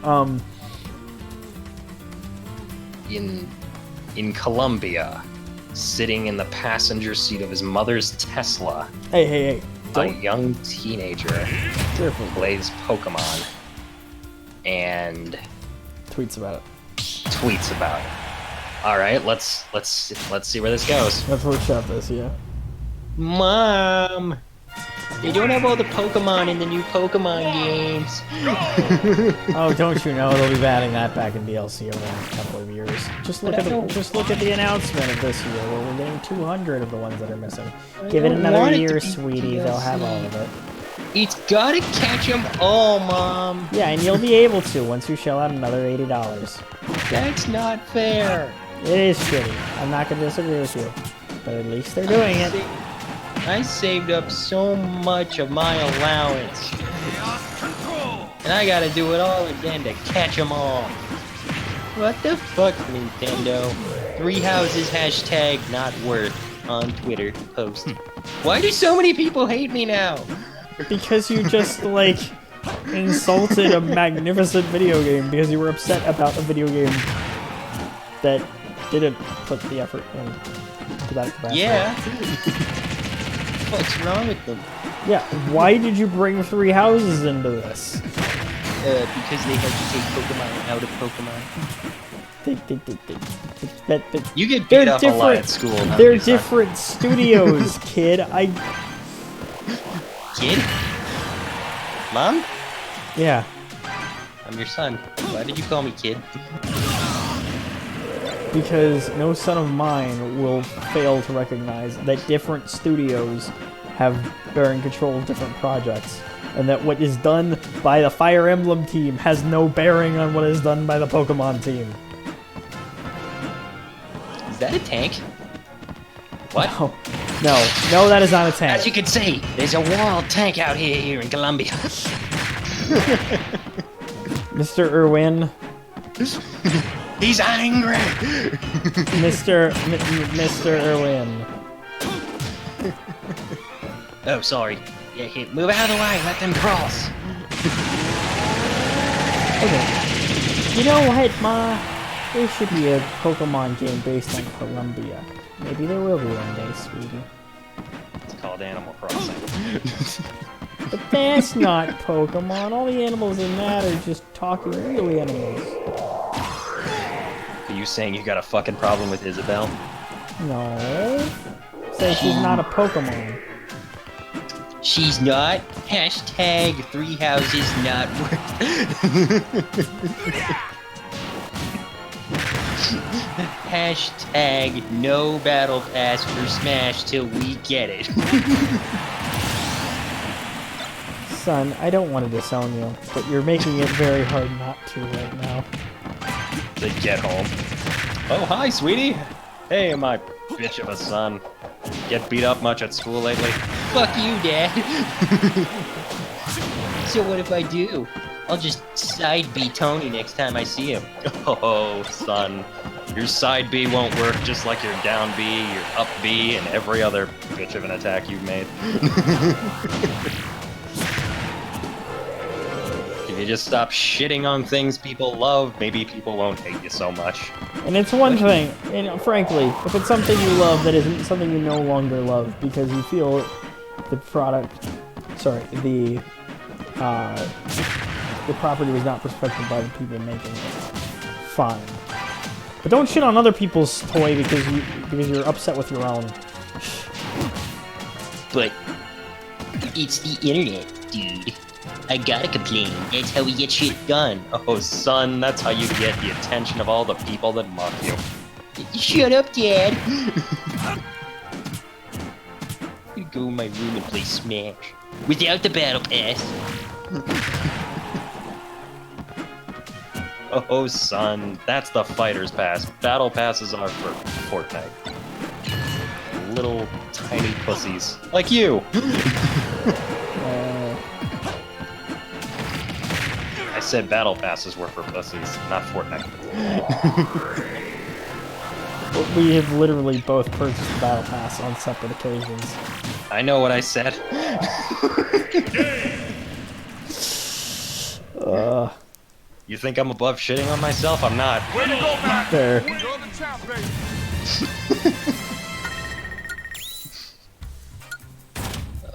in Colombia, sitting in the passenger seat of his mother's Tesla, Hey. a young teenager Careful. plays Pokemon and Tweets about it. tweets about it. All right, let's see where this goes. Let's workshop this, yeah. Mom, they don't have all the Pokemon in the new Pokemon games. Oh, don't you know they'll be adding that back in DLC over the next couple of years. Just look at the announcement of this year, where we're getting 200 of the ones that are missing. Give it don't another want it to year, be sweetie. They'll have all of it. It's gotta catch them all, Mom. Yeah, and you'll be able to once you shell out another $80. That's not fair. It is shitty. I'm not gonna disagree with you, but at least they're doing it. I saved up so much of my allowance. And I gotta do it all again to catch them all. What the fuck, Nintendo? 3 houses hashtag not worth on Twitter post. Why do so many people hate me now? Because you just, like, insulted a magnificent video game because you were upset about a video game that didn't put the effort in to that capacity. Yeah. What's wrong with them? Yeah, why did you bring 3 houses into this? Because they had to take Pokemon out of Pokemon. You get beat up a lot at school. Huh? They're different studios, kid. Kid? Mom? Yeah. I'm your son. Why did you call me kid? Because no son of mine will fail to recognize that different studios are in control of different projects, and that what is done by the Fire Emblem team has no bearing on what is done by the Pokemon team. Is that a tank? What? No, that is not a tank. As you can see, there's a wild tank out here in Colombia. Mr. Irwinn. He's angry! Mr. Irwinn. Oh, sorry. Yeah, move out of the way, let them cross. Okay. You know what, Ma? There should be a Pokemon game based on Colombia. Maybe there will be one day, sweetie. It's called Animal Crossing. But that's not Pokemon. All the animals in that are just talking real animals. Are you saying you got a fucking problem with Isabel? No. Say she's not a Pokemon. She's not. Hashtag 3 houses not worth. Hashtag no battle pass for Smash till we get it. Son, I don't want to disown you, but you're making it very hard not to right now. They get home. Oh, hi, sweetie. Hey, my bitch of a son. Get beat up much at school lately? Fuck you, Dad. So what if I do? I'll just side B Tony next time I see him. Oh, son. Your side B won't work just like your down B, your up B, and every other bitch of an attack you've made. If you just stop shitting on things people love, maybe people won't hate you so much. And it's one thing, and frankly, if it's something you love that isn't something you no longer love because you feel the product, sorry, the property was not respected by the people making it, fine. But don't shit on other people's toy because you're upset with your own. But it's the internet, dude. I gotta complain. That's how we get shit done. Oh, son, that's how you get the attention of all the people that mock you. Shut up, Dad. I'm gonna go in my room and play Smash. Without the battle pass. Oh, son, that's the fighter's pass. Battle passes are for Fortnite. Little tiny pussies. Like you! I said battle passes were for pussies, not Fortnite. We have literally both purchased the battle pass on separate occasions. I know what I said. You think I'm above shitting on myself? I'm not. Way to go, Mac! There. You're the champ, baby!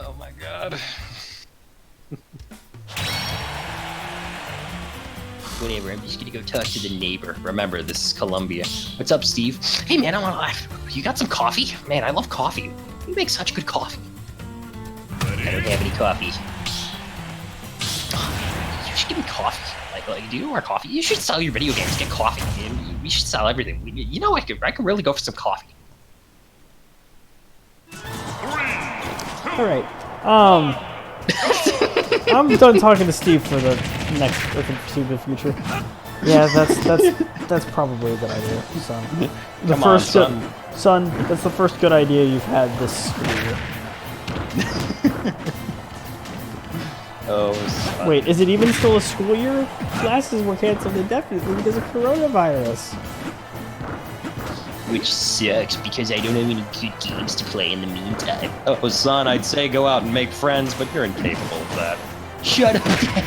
Oh my god. Whatever, I'm just gonna go talk to the neighbor. Remember, this is Columbia. What's up, Steve? Hey man, I wanna laugh. You got some coffee? Man, I love coffee. You make such good coffee. I don't have any coffee. Oh, you should give me coffee. Like, do you know where coffee? You should sell your video games, get coffee. We should sell everything. You know, I could really go for some coffee. All right. I'm done talking to Steve for the next or the foreseeable future. Yeah, that's probably a good idea, son. Come on, son. Son, that's the first good idea you've had this school year. Oh, son. Wait, is it even still a school year? Classes were canceled indefinitely because of coronavirus. Which sucks because I don't have any good games to play in the meantime. Oh, son, I'd say go out and make friends, but you're incapable of that. Shut up, Dad.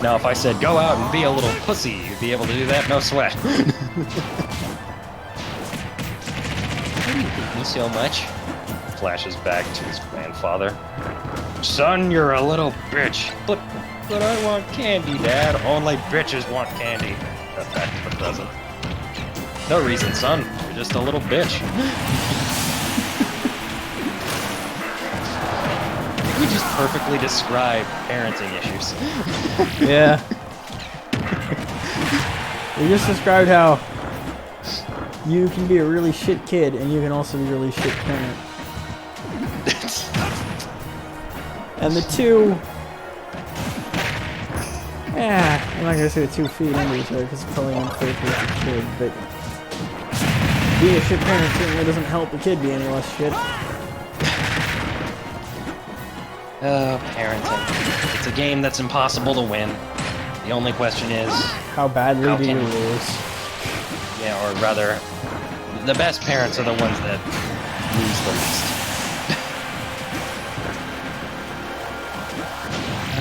Now, if I said go out and be a little pussy, you'd be able to do that, no sweat. Why do you hate me so much? Flashes back to his grandfather. Son, you're a little bitch. But I want candy, Dad. Only bitches want candy. Cut back to the present. No reason, son. You're just a little bitch. We just perfectly describe parenting issues. Yeah. We just described how you can be a really shit kid and you can also be a really shit parent. And the two... Yeah, I'm not gonna say the 2 feet under each other because it's probably unfair for the kid, but being a shit parent certainly doesn't help the kid be any less shit. Oh, parenting. It's a game that's impossible to win. The only question is... How badly How do you can- lose? Yeah, or rather, the best parents are the ones that lose the least.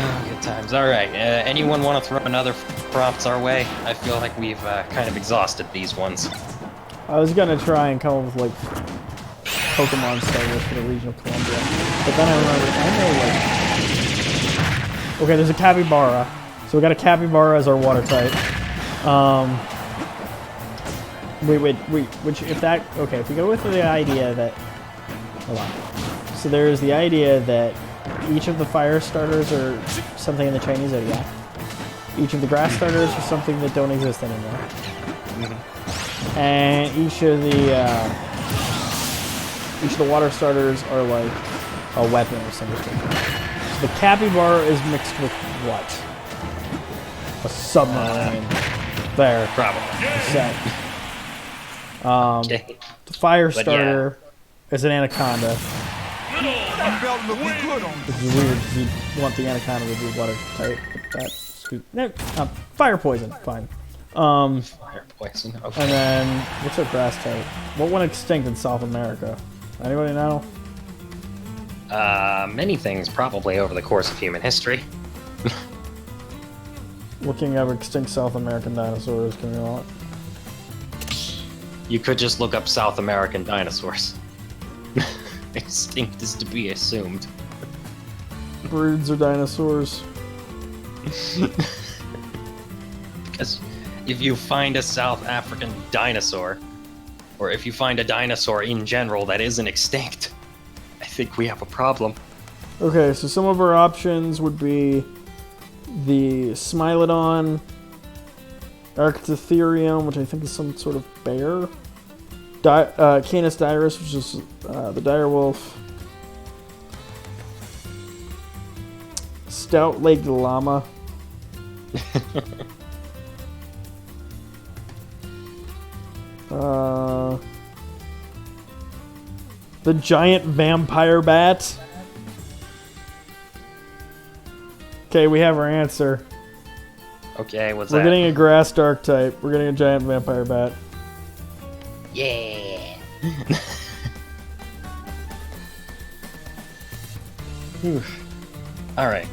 Oh, good times. Alright, anyone want to throw another prompts our way? I feel like we've kind of exhausted these ones. I was gonna try and come up with like Pokemon starters for the region of Columbia, but then I remembered I know like okay, there's a capybara, so we got a capybara as our water type. Wait, which if that okay, if we go with the idea that hold on, so there's the idea that each of the fire starters are something in the Chinese zodiac. Each of the grass starters are something that don't exist anymore. And each of the water starters are like a weapon of some description. The capybara is mixed with what? A submarine. There. Probably. Set. Okay. The fire But starter is an anaconda. Which is weird because you want the anaconda to be watertight. But that, fire poison. Fine. Fire poison. Okay. And then, what's our grass type? What went extinct in South America? Anybody know? Many things probably over the course of human history. Looking at extinct South American dinosaurs, can you not? You could just look up South American dinosaurs. Extinct is to be assumed. Broods or dinosaurs? Because if you find a South African dinosaur, or if you find a dinosaur in general that isn't extinct, I think we have a problem. Okay, so some of our options would be the Smilodon, Arctotherium, which I think is some sort of bear, Canis dirus, which is the direwolf, stout-legged llama, the giant vampire bat. Okay, we have our answer. Okay, what's We're that? getting a grass dark type. We're getting a giant vampire bat. Yeah. All right.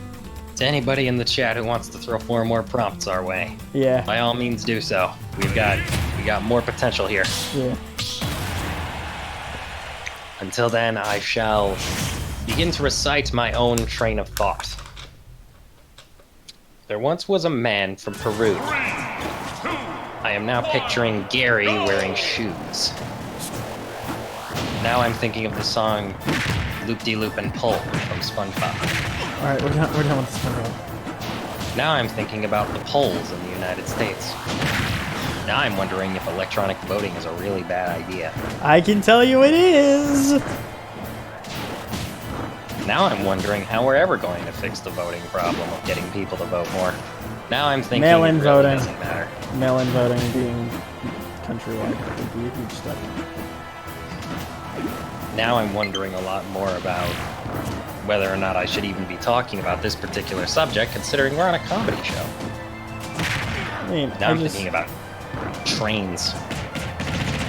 To anybody in the chat who wants to throw 4 more prompts our way, Yeah, by all means do so. We got more potential here. yeah. Until then, I shall begin to recite my own train of thought. There once was a man from Peru. I am now picturing Gary wearing shoes. Now I'm thinking of the song Loop-de-Loop and Pull from SpongeBob. Alright, we're done with this one. Now I'm thinking about the polls in the United States. Now I'm wondering if electronic voting is a really bad idea. I can tell you it is! Now I'm wondering how we're ever going to fix the voting problem of getting people to vote more. Now I'm thinking Mail-in it really voting. doesn't matter. Mail-in voting being countrywide would be a huge step. Now I'm wondering a lot more about whether or not I should even be talking about this particular subject, considering we're on a comedy show. I mean, Now I'm thinking about trains.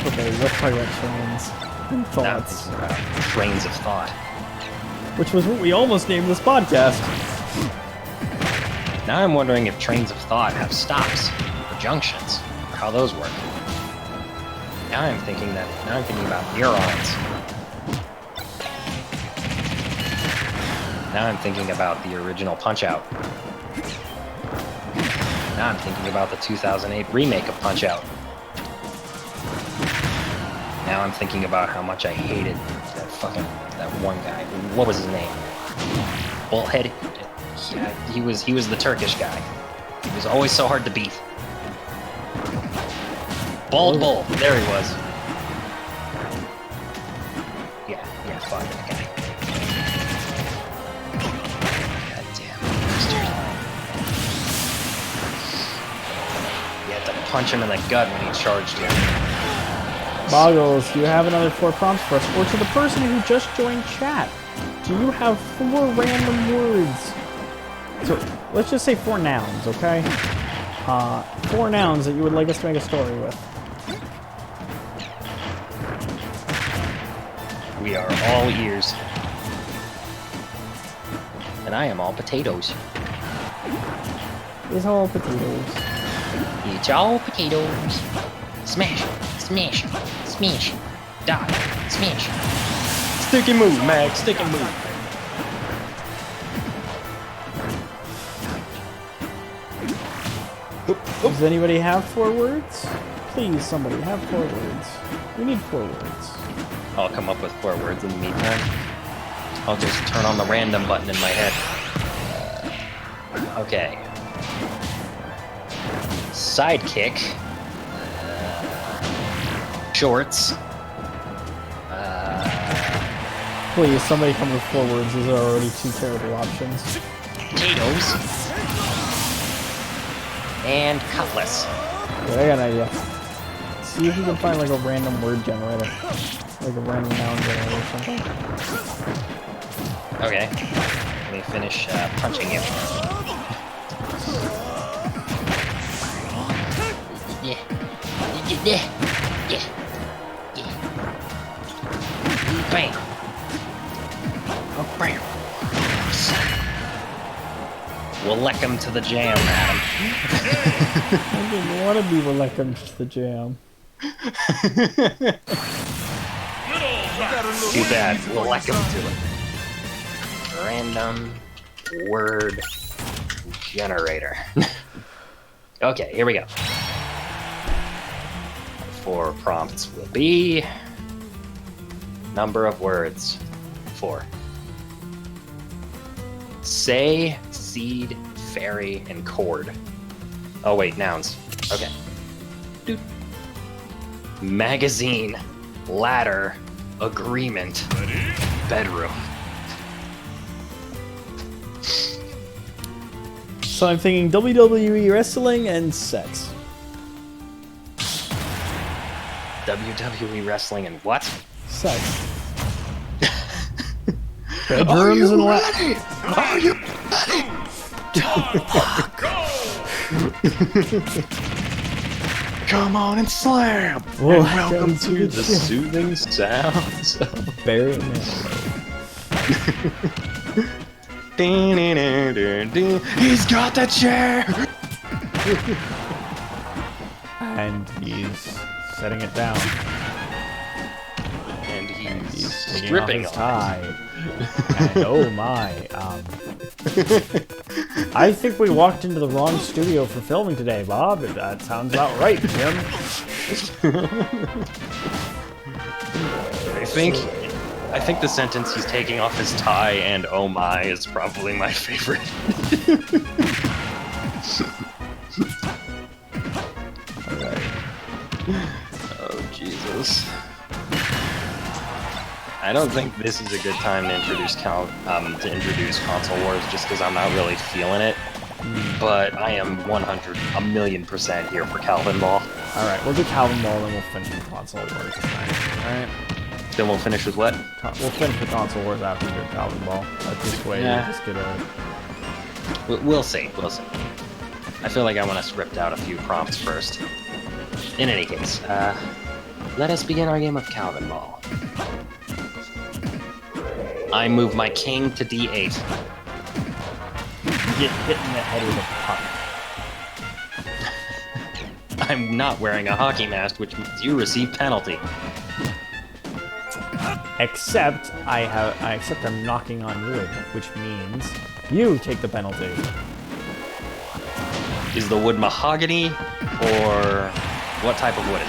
Okay, let's talk about trains and Now I'm thoughts. thinking about trains of thought. Which was what we almost named this podcast. Now I'm wondering if trains of thought have stops or junctions, or how those work. Now I'm thinking about neurons. Now I'm thinking about the original Punch-Out. Now I'm thinking about the 2008 remake of Punch-Out. Now I'm thinking about how much I hated that one guy. What was his name? Bullhead. Yeah, he was the Turkish guy. He was always so hard to beat. Bald Bull. There he was. Yeah, fuck that guy. God damn bastard. You had to punch him in the gut when he charged you. Boggles, do you have another 4 prompts for us? Or to the person who just joined chat, do you have 4 random words? So, let's just say 4 nouns, okay? 4 nouns that you would like us to make a story with. We are all ears. And I am all potatoes. It's all potatoes. It's all potatoes. Smash, smash, smash, die, smash. Stick and move, Mag, stick and move. Does anybody have 4 words? Please, somebody, have 4 words. We need 4 words. I'll come up with 4 words in the meantime. I'll just turn on the random button in my head. Okay. Sidekick. Shorts. Please, somebody come with 4 words. These are already 2 terrible options. Potatoes. And cutlass. Yeah, I got an idea. See if you can find like a random word generator. Like a random noun generator or something. Okay. Let me finish punching you. Yeah. Yeah. Yeah. Yeah. Bam. Oh, bam. We'll lick him to the jam, Adam. I didn't want to be welcome to the jam. Too bad. We'll lick him to it. Random word generator. Okay, here we go. 4 prompts will be number of words 4. Say, seed, fairy, and cord. Oh wait, nouns. Okay. Doot. Magazine, ladder, agreement, bedroom. So I'm thinking WWE wrestling and sex. WWE wrestling and what? Sex. Bedrooms and what? Are you Come on and slam! Well, and welcome to the shit. soothing sounds of Barry Manilow. He's got the chair! And he's setting it down. And he's Taking stripping off his on tie. And oh my, I think we walked into the wrong studio for filming today, Bob. That sounds about right, Jim. I think the sentence he's taking off his tie and oh my is probably my favorite. Oh Jesus. I don't think this is a good time to introduce console wars just because I'm not really feeling it. But I am 1,000,000% here for Calvinball. Alright, we'll do Calvinball, then we'll finish the console wars tonight. Alright? Then we'll finish with what? We'll finish the console wars after we do Calvinball. This way, Yeah. we just get a... We'll see. We'll see. I feel like I want to script out a few prompts first. In any case, let us begin our game of Calvinball. I move my king to d8. Get hit in the head with a puck. I'm not wearing a hockey mask, which means you receive penalty. Except I'm knocking on wood, which means you take the penalty. Is the wood mahogany, or what type of wood is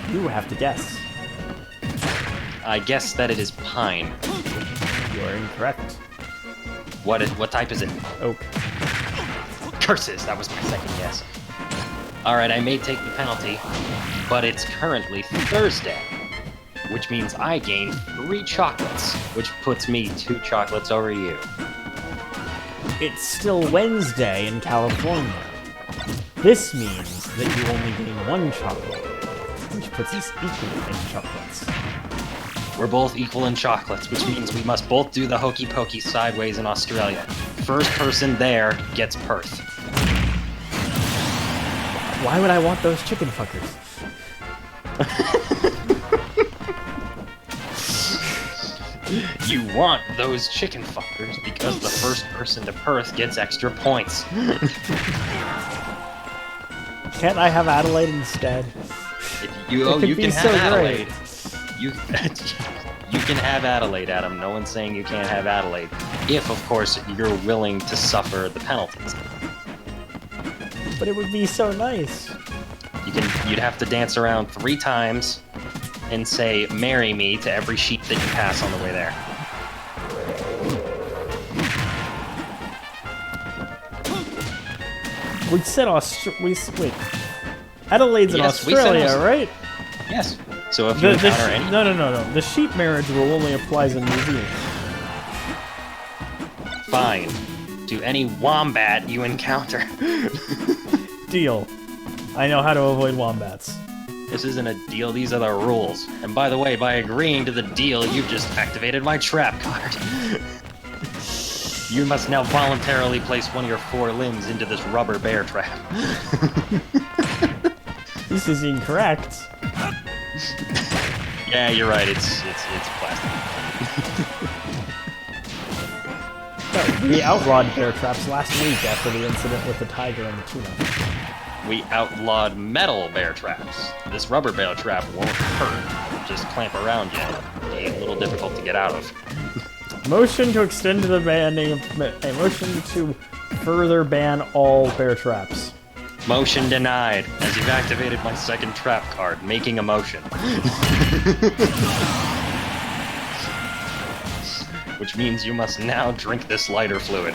it? You have to guess. I guess that it is pine. You are incorrect. What type is it? Oak. Curses! That was my second guess. Alright, I may take the penalty, but it's currently Thursday, which means I gain 3 chocolates, which puts me 2 chocolates over you. It's still Wednesday in California. This means that you only gain 1 chocolate, which puts us equal in chocolates. We're both equal in chocolates, which means we must both do the hokey pokey sideways in Australia. First person there gets Perth. Why would I want those chicken fuckers? You want those chicken fuckers because the first person to Perth gets extra points. Can't I have Adelaide instead? You It could can be have so Adelaide. great. You can have Adelaide, Adam. No one's saying you can't have Adelaide. If, of course, you're willing to suffer the penalties. But it would be so nice. You'd have to dance around 3 times and say, marry me to every sheep that you pass on the way there. We said wait. Adelaide's in Yes, we said Australia, right? Yes. So if you encounter any... No. The sheep marriage rule only applies in New Zealand. Fine. To any wombat you encounter. Deal. I know how to avoid wombats. This isn't a deal, these are the rules. And by the way, by agreeing to the deal, you've just activated my trap card. You must now voluntarily place one of your 4 limbs into this rubber bear trap. This is incorrect. Yeah, you're right, it's plastic. We outlawed bear traps last week after the incident with the tiger and the tuna. We outlawed metal bear traps. This rubber bear trap won't hurt. Just clamp around you. Be a little difficult to get out of. Motion to extend to the banning of... A motion to further ban all bear traps. Motion denied, as you've activated my second trap card, making a motion. Which means you must now drink this lighter fluid.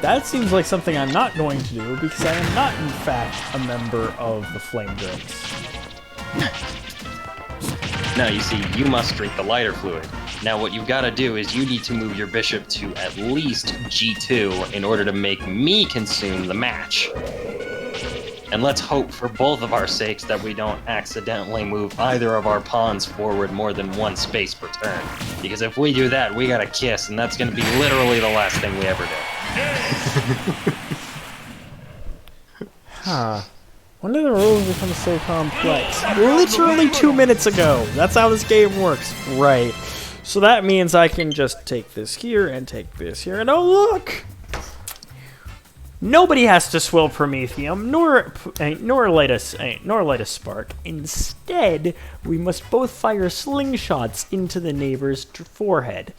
That seems like something I'm not going to do because I am not, in fact, a member of the Flame Drinks. No, you see, you must drink the lighter fluid. Now what you've got to do is you need to move your bishop to at least G2 in order to make me consume the match. And let's hope for both of our sakes that we don't accidentally move either of our pawns forward more than 1 space per turn. Because if we do that, we got a kiss, and that's going to be literally the last thing we ever do. Huh. When did the rules become so complex? Literally 2 minutes ago! That's how this game works. Right. So that means I can just take this here and take this here, and oh look! Nobody has to swill Promethium, nor light a spark. Instead, we must both fire slingshots into the neighbor's forehead.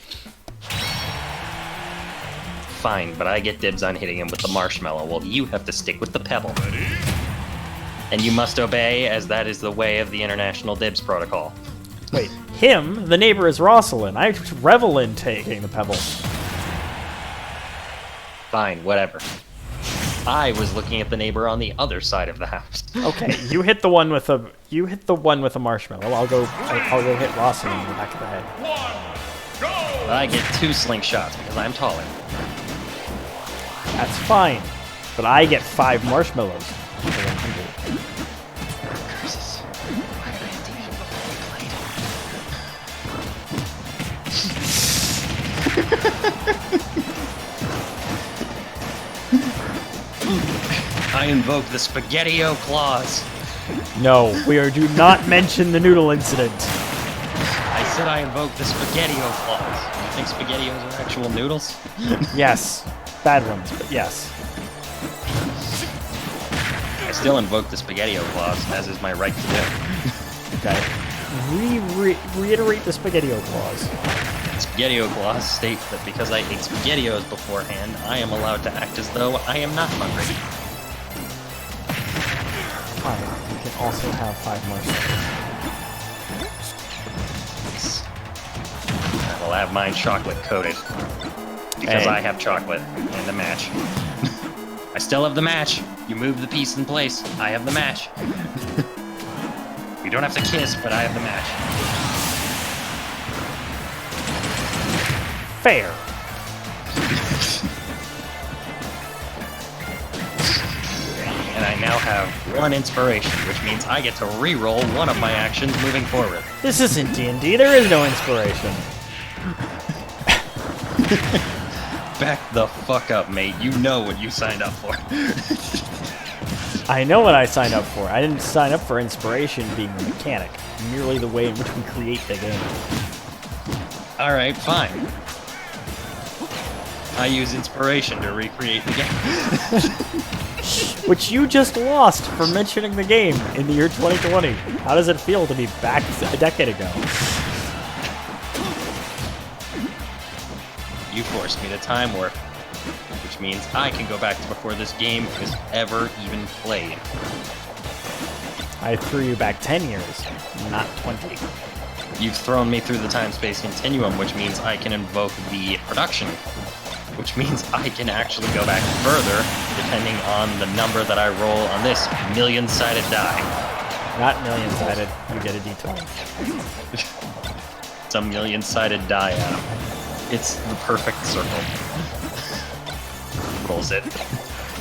Fine, but I get dibs on hitting him with the marshmallow, while you have to stick with the pebble. And you must obey, as that is the way of the International Dibs Protocol. Wait, him? The neighbor is Rosalind. I revel in taking the pebble. Fine, whatever. I was looking at the neighbor on the other side of the house. Okay, you hit the one with a marshmallow. I'll go hit Rosalind in the back of the head. I get 2 slingshots because I'm taller. That's fine, but I get 5 marshmallows. For 100. Curses. Why did I do it before we played? I invoke the Spaghetti-O clause. No, do not mention the noodle incident. I said I invoke the Spaghetti-O clause. You think Spaghetti-Os are actual noodles? Yes. Bad ones, but yes. I still invoke the Spaghetti-O clause, as is my right to do. Okay. Reiterate the Spaghetti-O clause. Spaghetti-O clause states that because I ate SpaghettiOs beforehand, I am allowed to act as though I am not hungry. Fine. You can also have 5 marshmallows. I will have mine chocolate coated. Because I have chocolate in the match. I still have the match. You move the piece in place. I have the match. You don't have to kiss, but I have the match. Fair. And I now have 1 inspiration, which means I get to re-roll one of my actions moving forward. This isn't D&D. There is no inspiration. Back the fuck up, mate. You know what you signed up for. I know what I signed up for. I didn't sign up for inspiration being the mechanic, merely the way in which we create the game. Alright, fine. I use inspiration to recreate the game. Which you just lost for mentioning the game in the year 2020. How does it feel to be back a decade ago? You forced me to time warp, which means I can go back to before this game was ever even played. I threw you back 10 years, not 20. You've thrown me through the time-space continuum, which means I can invoke the production which means I can actually go back further depending on the number that I roll on this million-sided die. Not million-sided. You get a d20. It's a million-sided die, Adam. It's the perfect circle. Rolls it.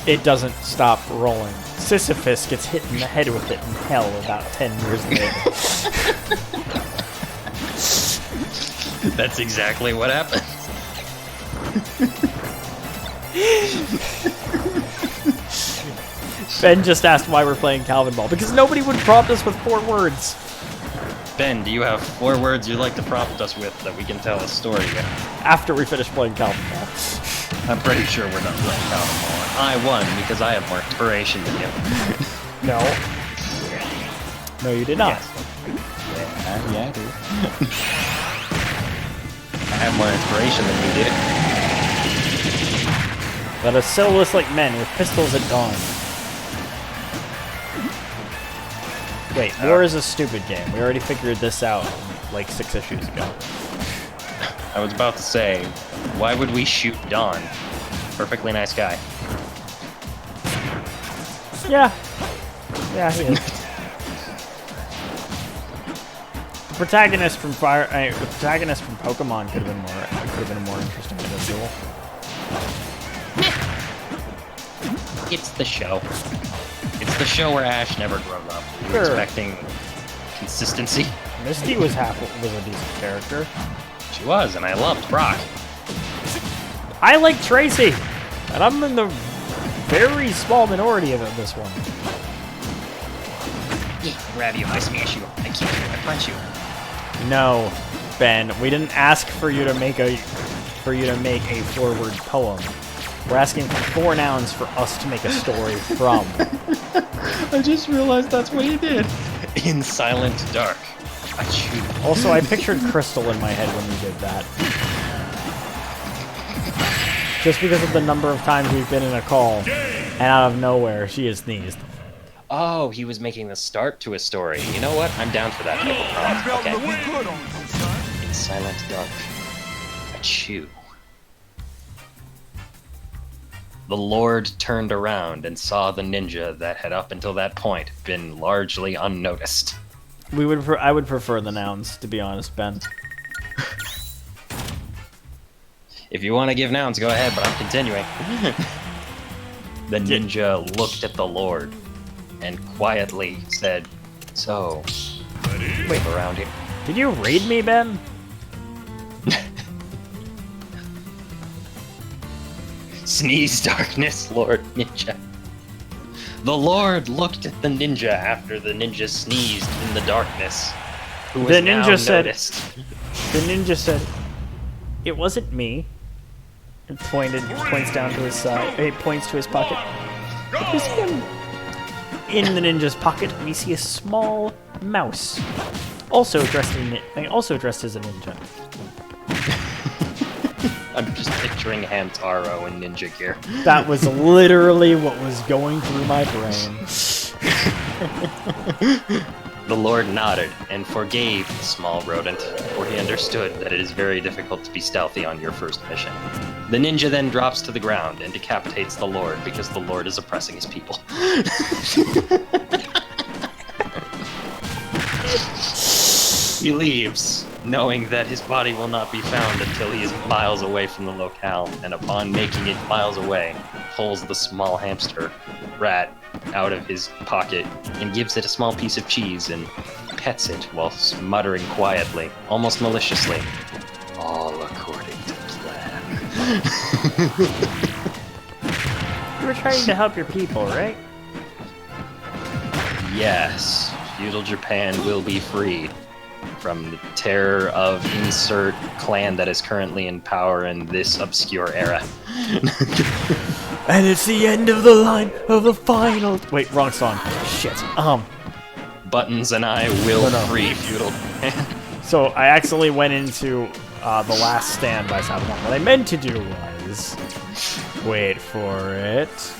It doesn't stop rolling. Sisyphus gets hit in the head with it in hell about 10 years later. That's exactly what happened. Ben just asked why we're playing Calvinball, because nobody would prompt us with 4 words. Ben, do you have 4 words you'd like to prompt us with that we can tell a story with? After we finish playing Calvinball. I'm pretty sure we're done playing Calvinball. I won because I have more inspiration than you. No. No, you did not. Yeah, I do. I have more inspiration than you do. Let us settle this like men with pistols at dawn. Wait, war is a stupid game. We already figured this out like 6 issues ago. I was about to say, why would we shoot Dawn? Perfectly nice guy. Yeah. Yeah, he is. The protagonist from the protagonist from Pokemon could have been a more interesting individual. It's the show. It's the show where Ash never grows up. We were Sure. expecting consistency. Misty was a decent character. She was, and I loved Brock. I like Tracy, and I'm in the very small minority of this one. Yeah, grab you, I smash you, I kick you, I punch you. No, Ben, we didn't ask for you to make a 4-word poem. We're asking for 4 nouns for us to make a story from. I just realized that's what you did. In Silent Dark. I shoot. Also, I pictured Crystal in my head when you did that. Just because of the number of times we've been in a call, and out of nowhere, she has sneezed. Oh, he was making the start to a story. You know what? I'm down for that. Okay. In Silent Dark. Achoo. The Lord turned around and saw the ninja that had up until that point been largely unnoticed. I would prefer the nouns, to be honest, Ben. If you want to give nouns, go ahead, but I'm continuing. The ninja looked at the Lord and quietly said, "So, wait around here." Did you read me, Ben? Sneeze, darkness, Lord Ninja. The Lord looked at the ninja after the ninja sneezed in the darkness. Who was The now ninja said- noticed. The ninja said, "It wasn't me." And points down to his side. He points to his pocket. It was him. In the ninja's pocket, we see a small mouse, also dressed as a ninja. I'm just picturing Hamtaro in ninja gear. That was literally what was going through my brain. The Lord nodded and forgave the small rodent, for he understood that it is very difficult to be stealthy on your first mission. The ninja then drops to the ground and decapitates the Lord because the Lord is oppressing his people. He leaves, knowing that his body will not be found until he is miles away from the locale, and upon making it miles away, pulls the small hamster rat out of his pocket and gives it a small piece of cheese and pets it while muttering quietly, almost maliciously, "All according to plan." You were trying to help your people, right? Yes, feudal Japan will be freed from the terror of insert clan that is currently in power in this obscure era. And it's the end of the line of the final. Wait, wrong song. Shit. Buttons and I will No. free feudal Japan. So I accidentally went into The Last Stand by Sabaton. What I meant to do was, wait for it.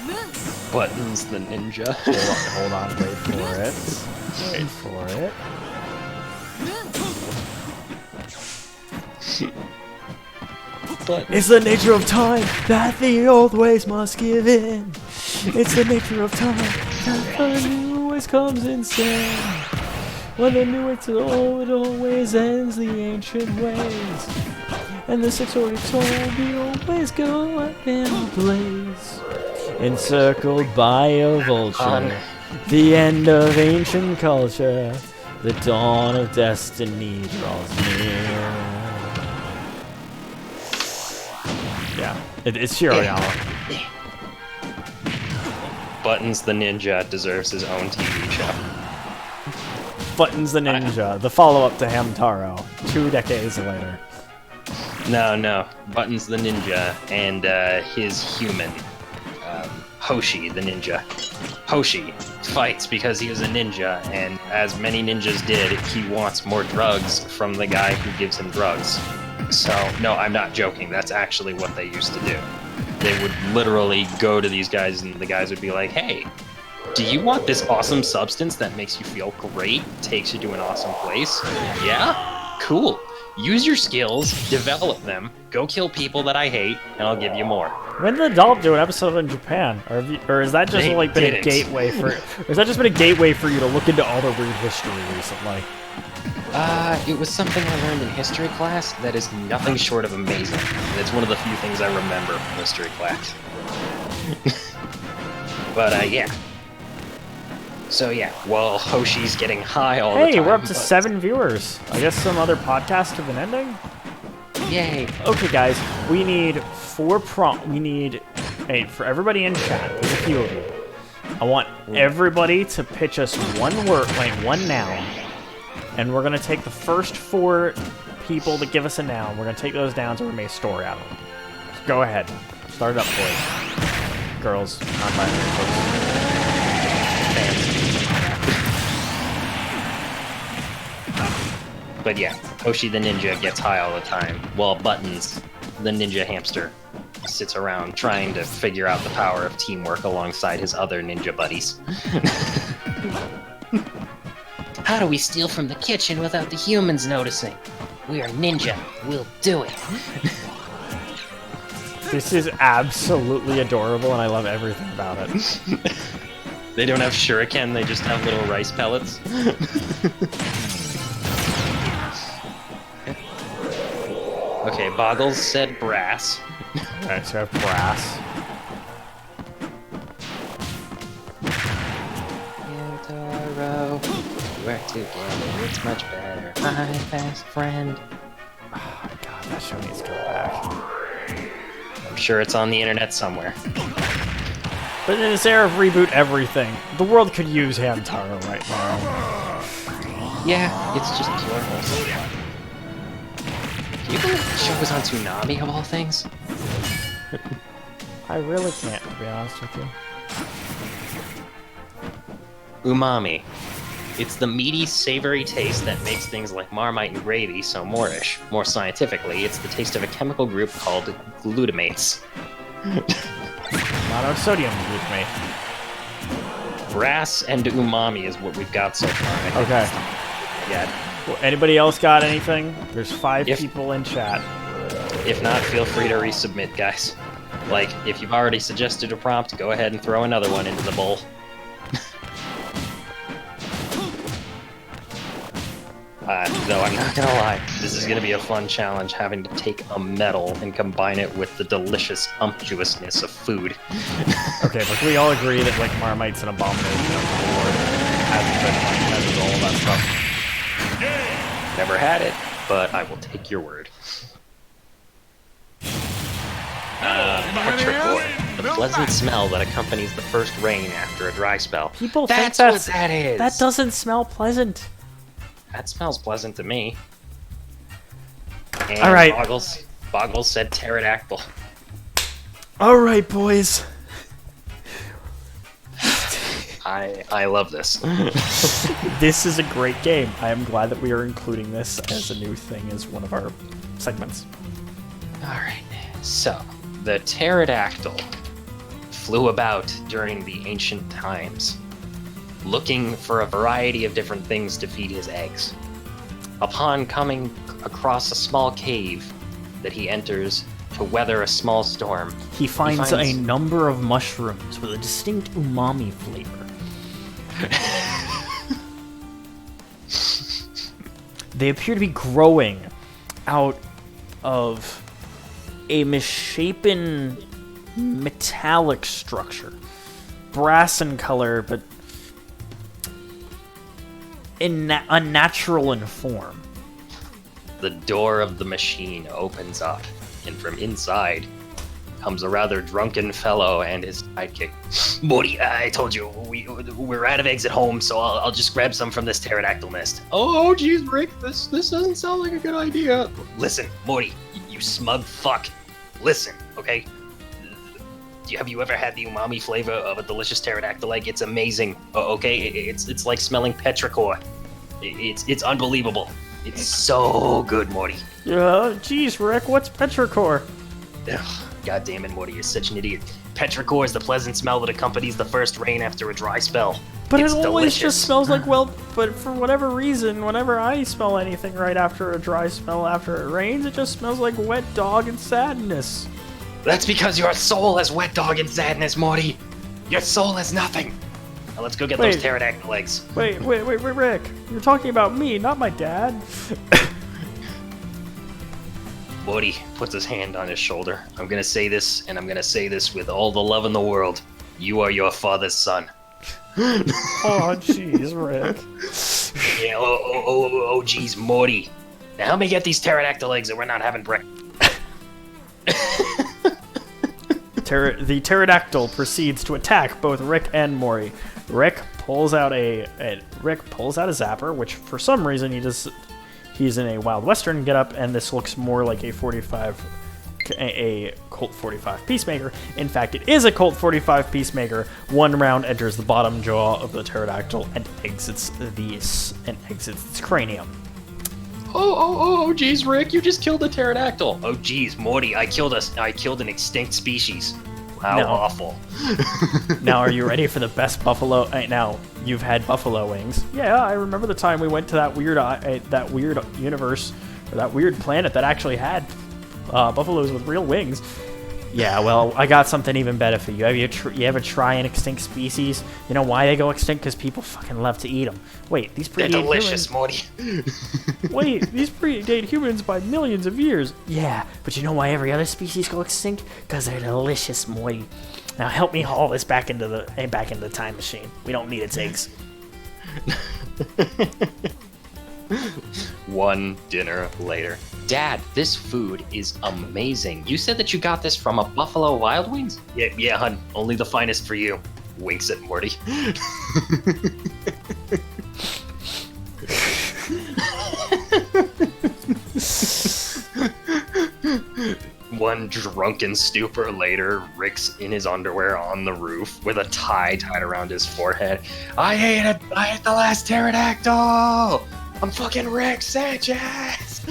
Buttons the ninja. Hold on, wait for it. Wait for it. But It's the nature of time that the old ways must give in. It's the nature of time that the new ways comes instead. When the new way to the old always ends the ancient ways. And the 642 the old ways go up in a blaze. Encircled by a vulture, the end of ancient culture, the dawn of destiny draws near. Yeah, it's Shirayama. Buttons the Ninja deserves his own TV show. Buttons the Ninja, the follow-up to Hamtaro, 2 decades later. No. Buttons the Ninja and his human, Hoshi the Ninja. Hoshi fights because he is a ninja, and as many ninjas did, he wants more drugs from the guy who gives him drugs. So, no, I'm not joking. That's actually what they used to do. They would literally go to these guys, and the guys would be like, hey, do you want this awesome substance that makes you feel great, takes you to an awesome place? Yeah? Cool. Use your skills, develop them, go kill people that I hate, and I'll give you more. When did Adult do an episode in Japan, or is that just They like been a didn't. gateway for? Or has that just been a gateway for you to look into all the weird history recently? It was something I learned in history class that is nothing short of amazing. And it's one of the few things I remember from history class. But, yeah. So, yeah, well, Hoshi's getting high all the time. Hey, we're up to but- 7 viewers. I guess some other podcasts have been ending. Yay. Okay, guys, we need 4 We need, hey, for everybody in chat, there's a few of you. I want everybody to pitch us one word, like one noun, and we're gonna take the first 4 people that give us a noun. We're gonna take those nouns and we're gonna make a story out of them. Go ahead, start it up, boys, girls, non-binary folks. But yeah, Hoshi the Ninja gets high all the time, while Buttons, the Ninja Hamster, sits around trying to figure out the power of teamwork alongside his other ninja buddies. how do we steal from the kitchen without the humans noticing? We are ninja. We'll do it. This is absolutely adorable, and I love everything about it. They don't have shuriken, they just have little rice pellets. Okay, Boggles said brass. Alright, so I have brass. Yotaro, work together, it's much better. My best friend. Oh, God, that show needs to go back. I'm sure it's on the internet somewhere. But in this era of reboot everything, the world could use Hamtaro right now. Yeah, it's just pure wholesome. Do you believe the show was on Tsunami of all things? I really can't, to be honest with you. Umami. It's the meaty, savory taste that makes things like Marmite and gravy so moreish. More scientifically, it's the taste of a chemical group called glutamates. Monosodium glutamate. Brass and umami is what we've got so far. I think. Okay. Yeah. Well, anybody else got anything? There's 5 If- people in chat. If not, feel free to resubmit, guys. Like, if you've already suggested a prompt, go ahead and throw another one into the bowl. Though I'm not gonna lie, this is gonna be a fun challenge having to take a metal and combine it with the delicious umptuousness of food. Okay, but can we all agree that, like, Marmite's an abomination of the Lord? Hasn't been, like, has all that stuff. Never had it, but I will take your word. Portrait Boy. The pleasant smell that accompanies the first rain after a dry spell. People That's think what that is. that doesn't smell pleasant. That smells pleasant to me. And All right. Boggles said pterodactyl. All right, boys. I love this. This is a great game. I am glad that we are including this as a new thing as one of our segments. Alright, so the pterodactyl flew about during the ancient times, looking for a variety of different things to feed his eggs. Upon coming across a small cave that he enters to weather a small storm. He finds a number of mushrooms with a distinct umami flavor. They appear to be growing out of a misshapen metallic structure. Brass in color, but unnatural in form. The door of the machine opens up, and from inside comes a rather drunken fellow and his sidekick. Morty, I told you, we're out of eggs at home, so I'll just grab some from this pterodactyl nest. Oh, geez, Rick, this doesn't sound like a good idea. Listen, Morty, you smug fuck. Listen, okay? Have you ever had the umami flavor of a delicious pterodactyl egg? It's amazing, okay? It's like smelling petrichor. It's unbelievable. It's so good, Morty. Geez, Rick, what's petrichor? Ugh, God damn it, Morty, you're such an idiot. Petrichor is the pleasant smell that accompanies the first rain after a dry spell. But it's it always delicious. just smells like, but for whatever reason, whenever I smell anything right after a dry spell after it rains, it just smells like wet dog and sadness. That's because your soul has wet dog and sadness, Morty. Your soul has nothing. Now let's go get those pterodactyl eggs. Wait, Rick. You're talking about me, not my dad. Morty puts his hand on his shoulder. I'm gonna say this, and I'm gonna say this with all the love in the world. You are your father's son. Oh, jeez, Rick. Yeah, oh, geez, Morty. Now help me get these pterodactyl eggs or we're not having breakfast. The pterodactyl proceeds to attack both Rick and Maury. Rick pulls out a zapper, which for some reason he's in a Wild Western getup, and this looks more like a Colt 45 Peacemaker. In fact, it is a Colt 45 Peacemaker. One round enters the bottom jaw of the pterodactyl and exits its cranium. Oh, geez, Rick, you just killed a pterodactyl. Oh, geez, Morty, I killed an extinct species. How awful. Now, are you ready for the best buffalo? Now, you've had buffalo wings. Yeah, I remember the time we went to that weird universe, or that weird planet that actually had buffaloes with real wings. Yeah, well, I got something even better for you. You ever try an extinct species? You know why they go extinct? Because people fucking love to eat them. Wait, these predate They're delicious, Morty. Wait, these predate humans by millions of years. Yeah, but you know why every other species go extinct? Because they're delicious, Morty. Now help me haul this back into the time machine. We don't need its eggs. One dinner later. Dad, this food is amazing. You said that you got this from a Buffalo Wild Wings? Yeah, hun. Only the finest for you. Winks at Morty. One drunken stupor later, Rick's in his underwear on the roof with a tie tied around his forehead. I ate the last pterodactyl! I'm fucking Rick Sanchez!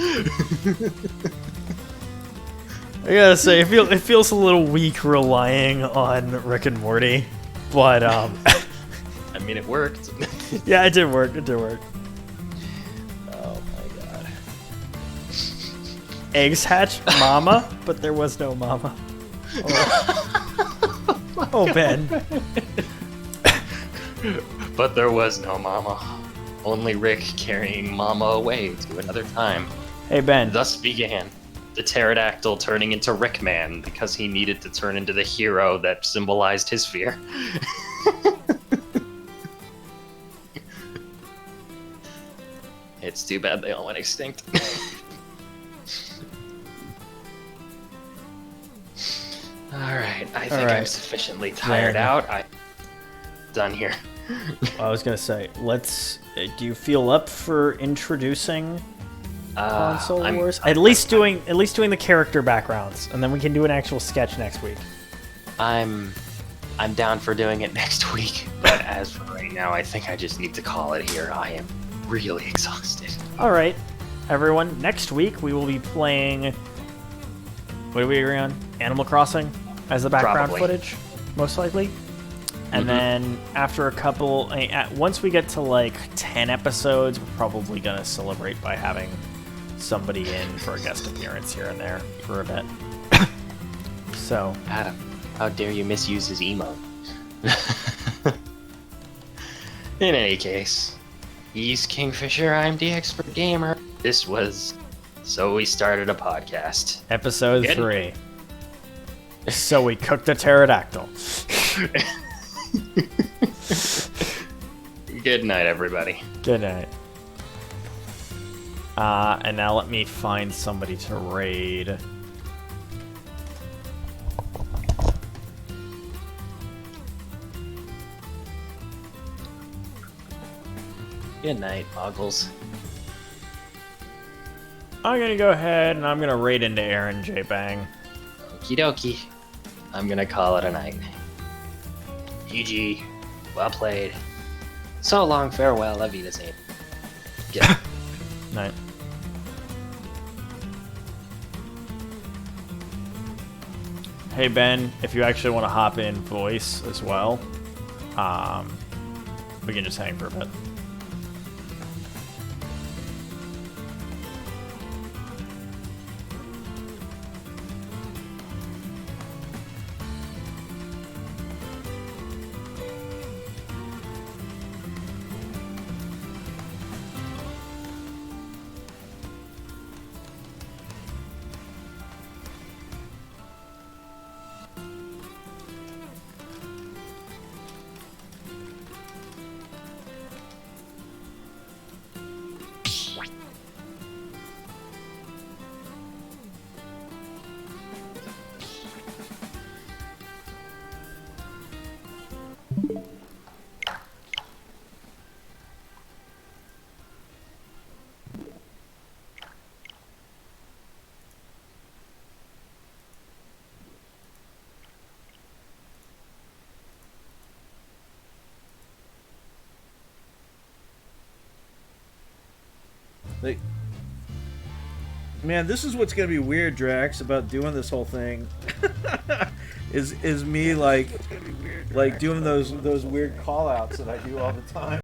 I gotta say, it feels a little weak relying on Rick and Morty, but I mean, it worked. yeah, it did work. Oh my god. Eggs hatch mama, but there was no mama. Oh Ben. But there was no mama. Only Rick carrying mama away to another time. Hey Ben. Thus began the pterodactyl turning into Rickman because he needed to turn into the hero that symbolized his fear. It's too bad they all went extinct. Alright, I think I'm sufficiently tired out. I'm done here. I was gonna say, do you feel up for introducing Console Wars? At least doing the character backgrounds, and then we can do an actual sketch next week. I'm down for doing it next week, but as for right now, I think I just need to call it here. I am really exhausted. All right, everyone. Next week we will be playing. What do we agree on? Animal Crossing as the background footage, most likely. And then after a couple, once we get to like 10 episodes, we're probably gonna celebrate by having somebody in for a guest appearance here and there for a bit. So, Adam, how dare you misuse his emote? In any case, he's Kingfisher, I'm the Expert Gamer. This was So We Started a Podcast. episode Good. 3. So we cooked a pterodactyl. Good night, everybody. Good night. And now let me find somebody to raid. Good night, Boggles. I'm gonna go ahead and I'm gonna raid into Aaron J. Bang. Okie dokie. I'm gonna call it a night. GG. Well played. So long, farewell, Auf Wiedersehen. Yeah. Night. Hey Ben, if you actually want to hop in voice as well, we can just hang for a bit. Like, man, this is what's gonna be weird, Drax, about doing this whole thing. is me like doing those weird call outs that I do all the time.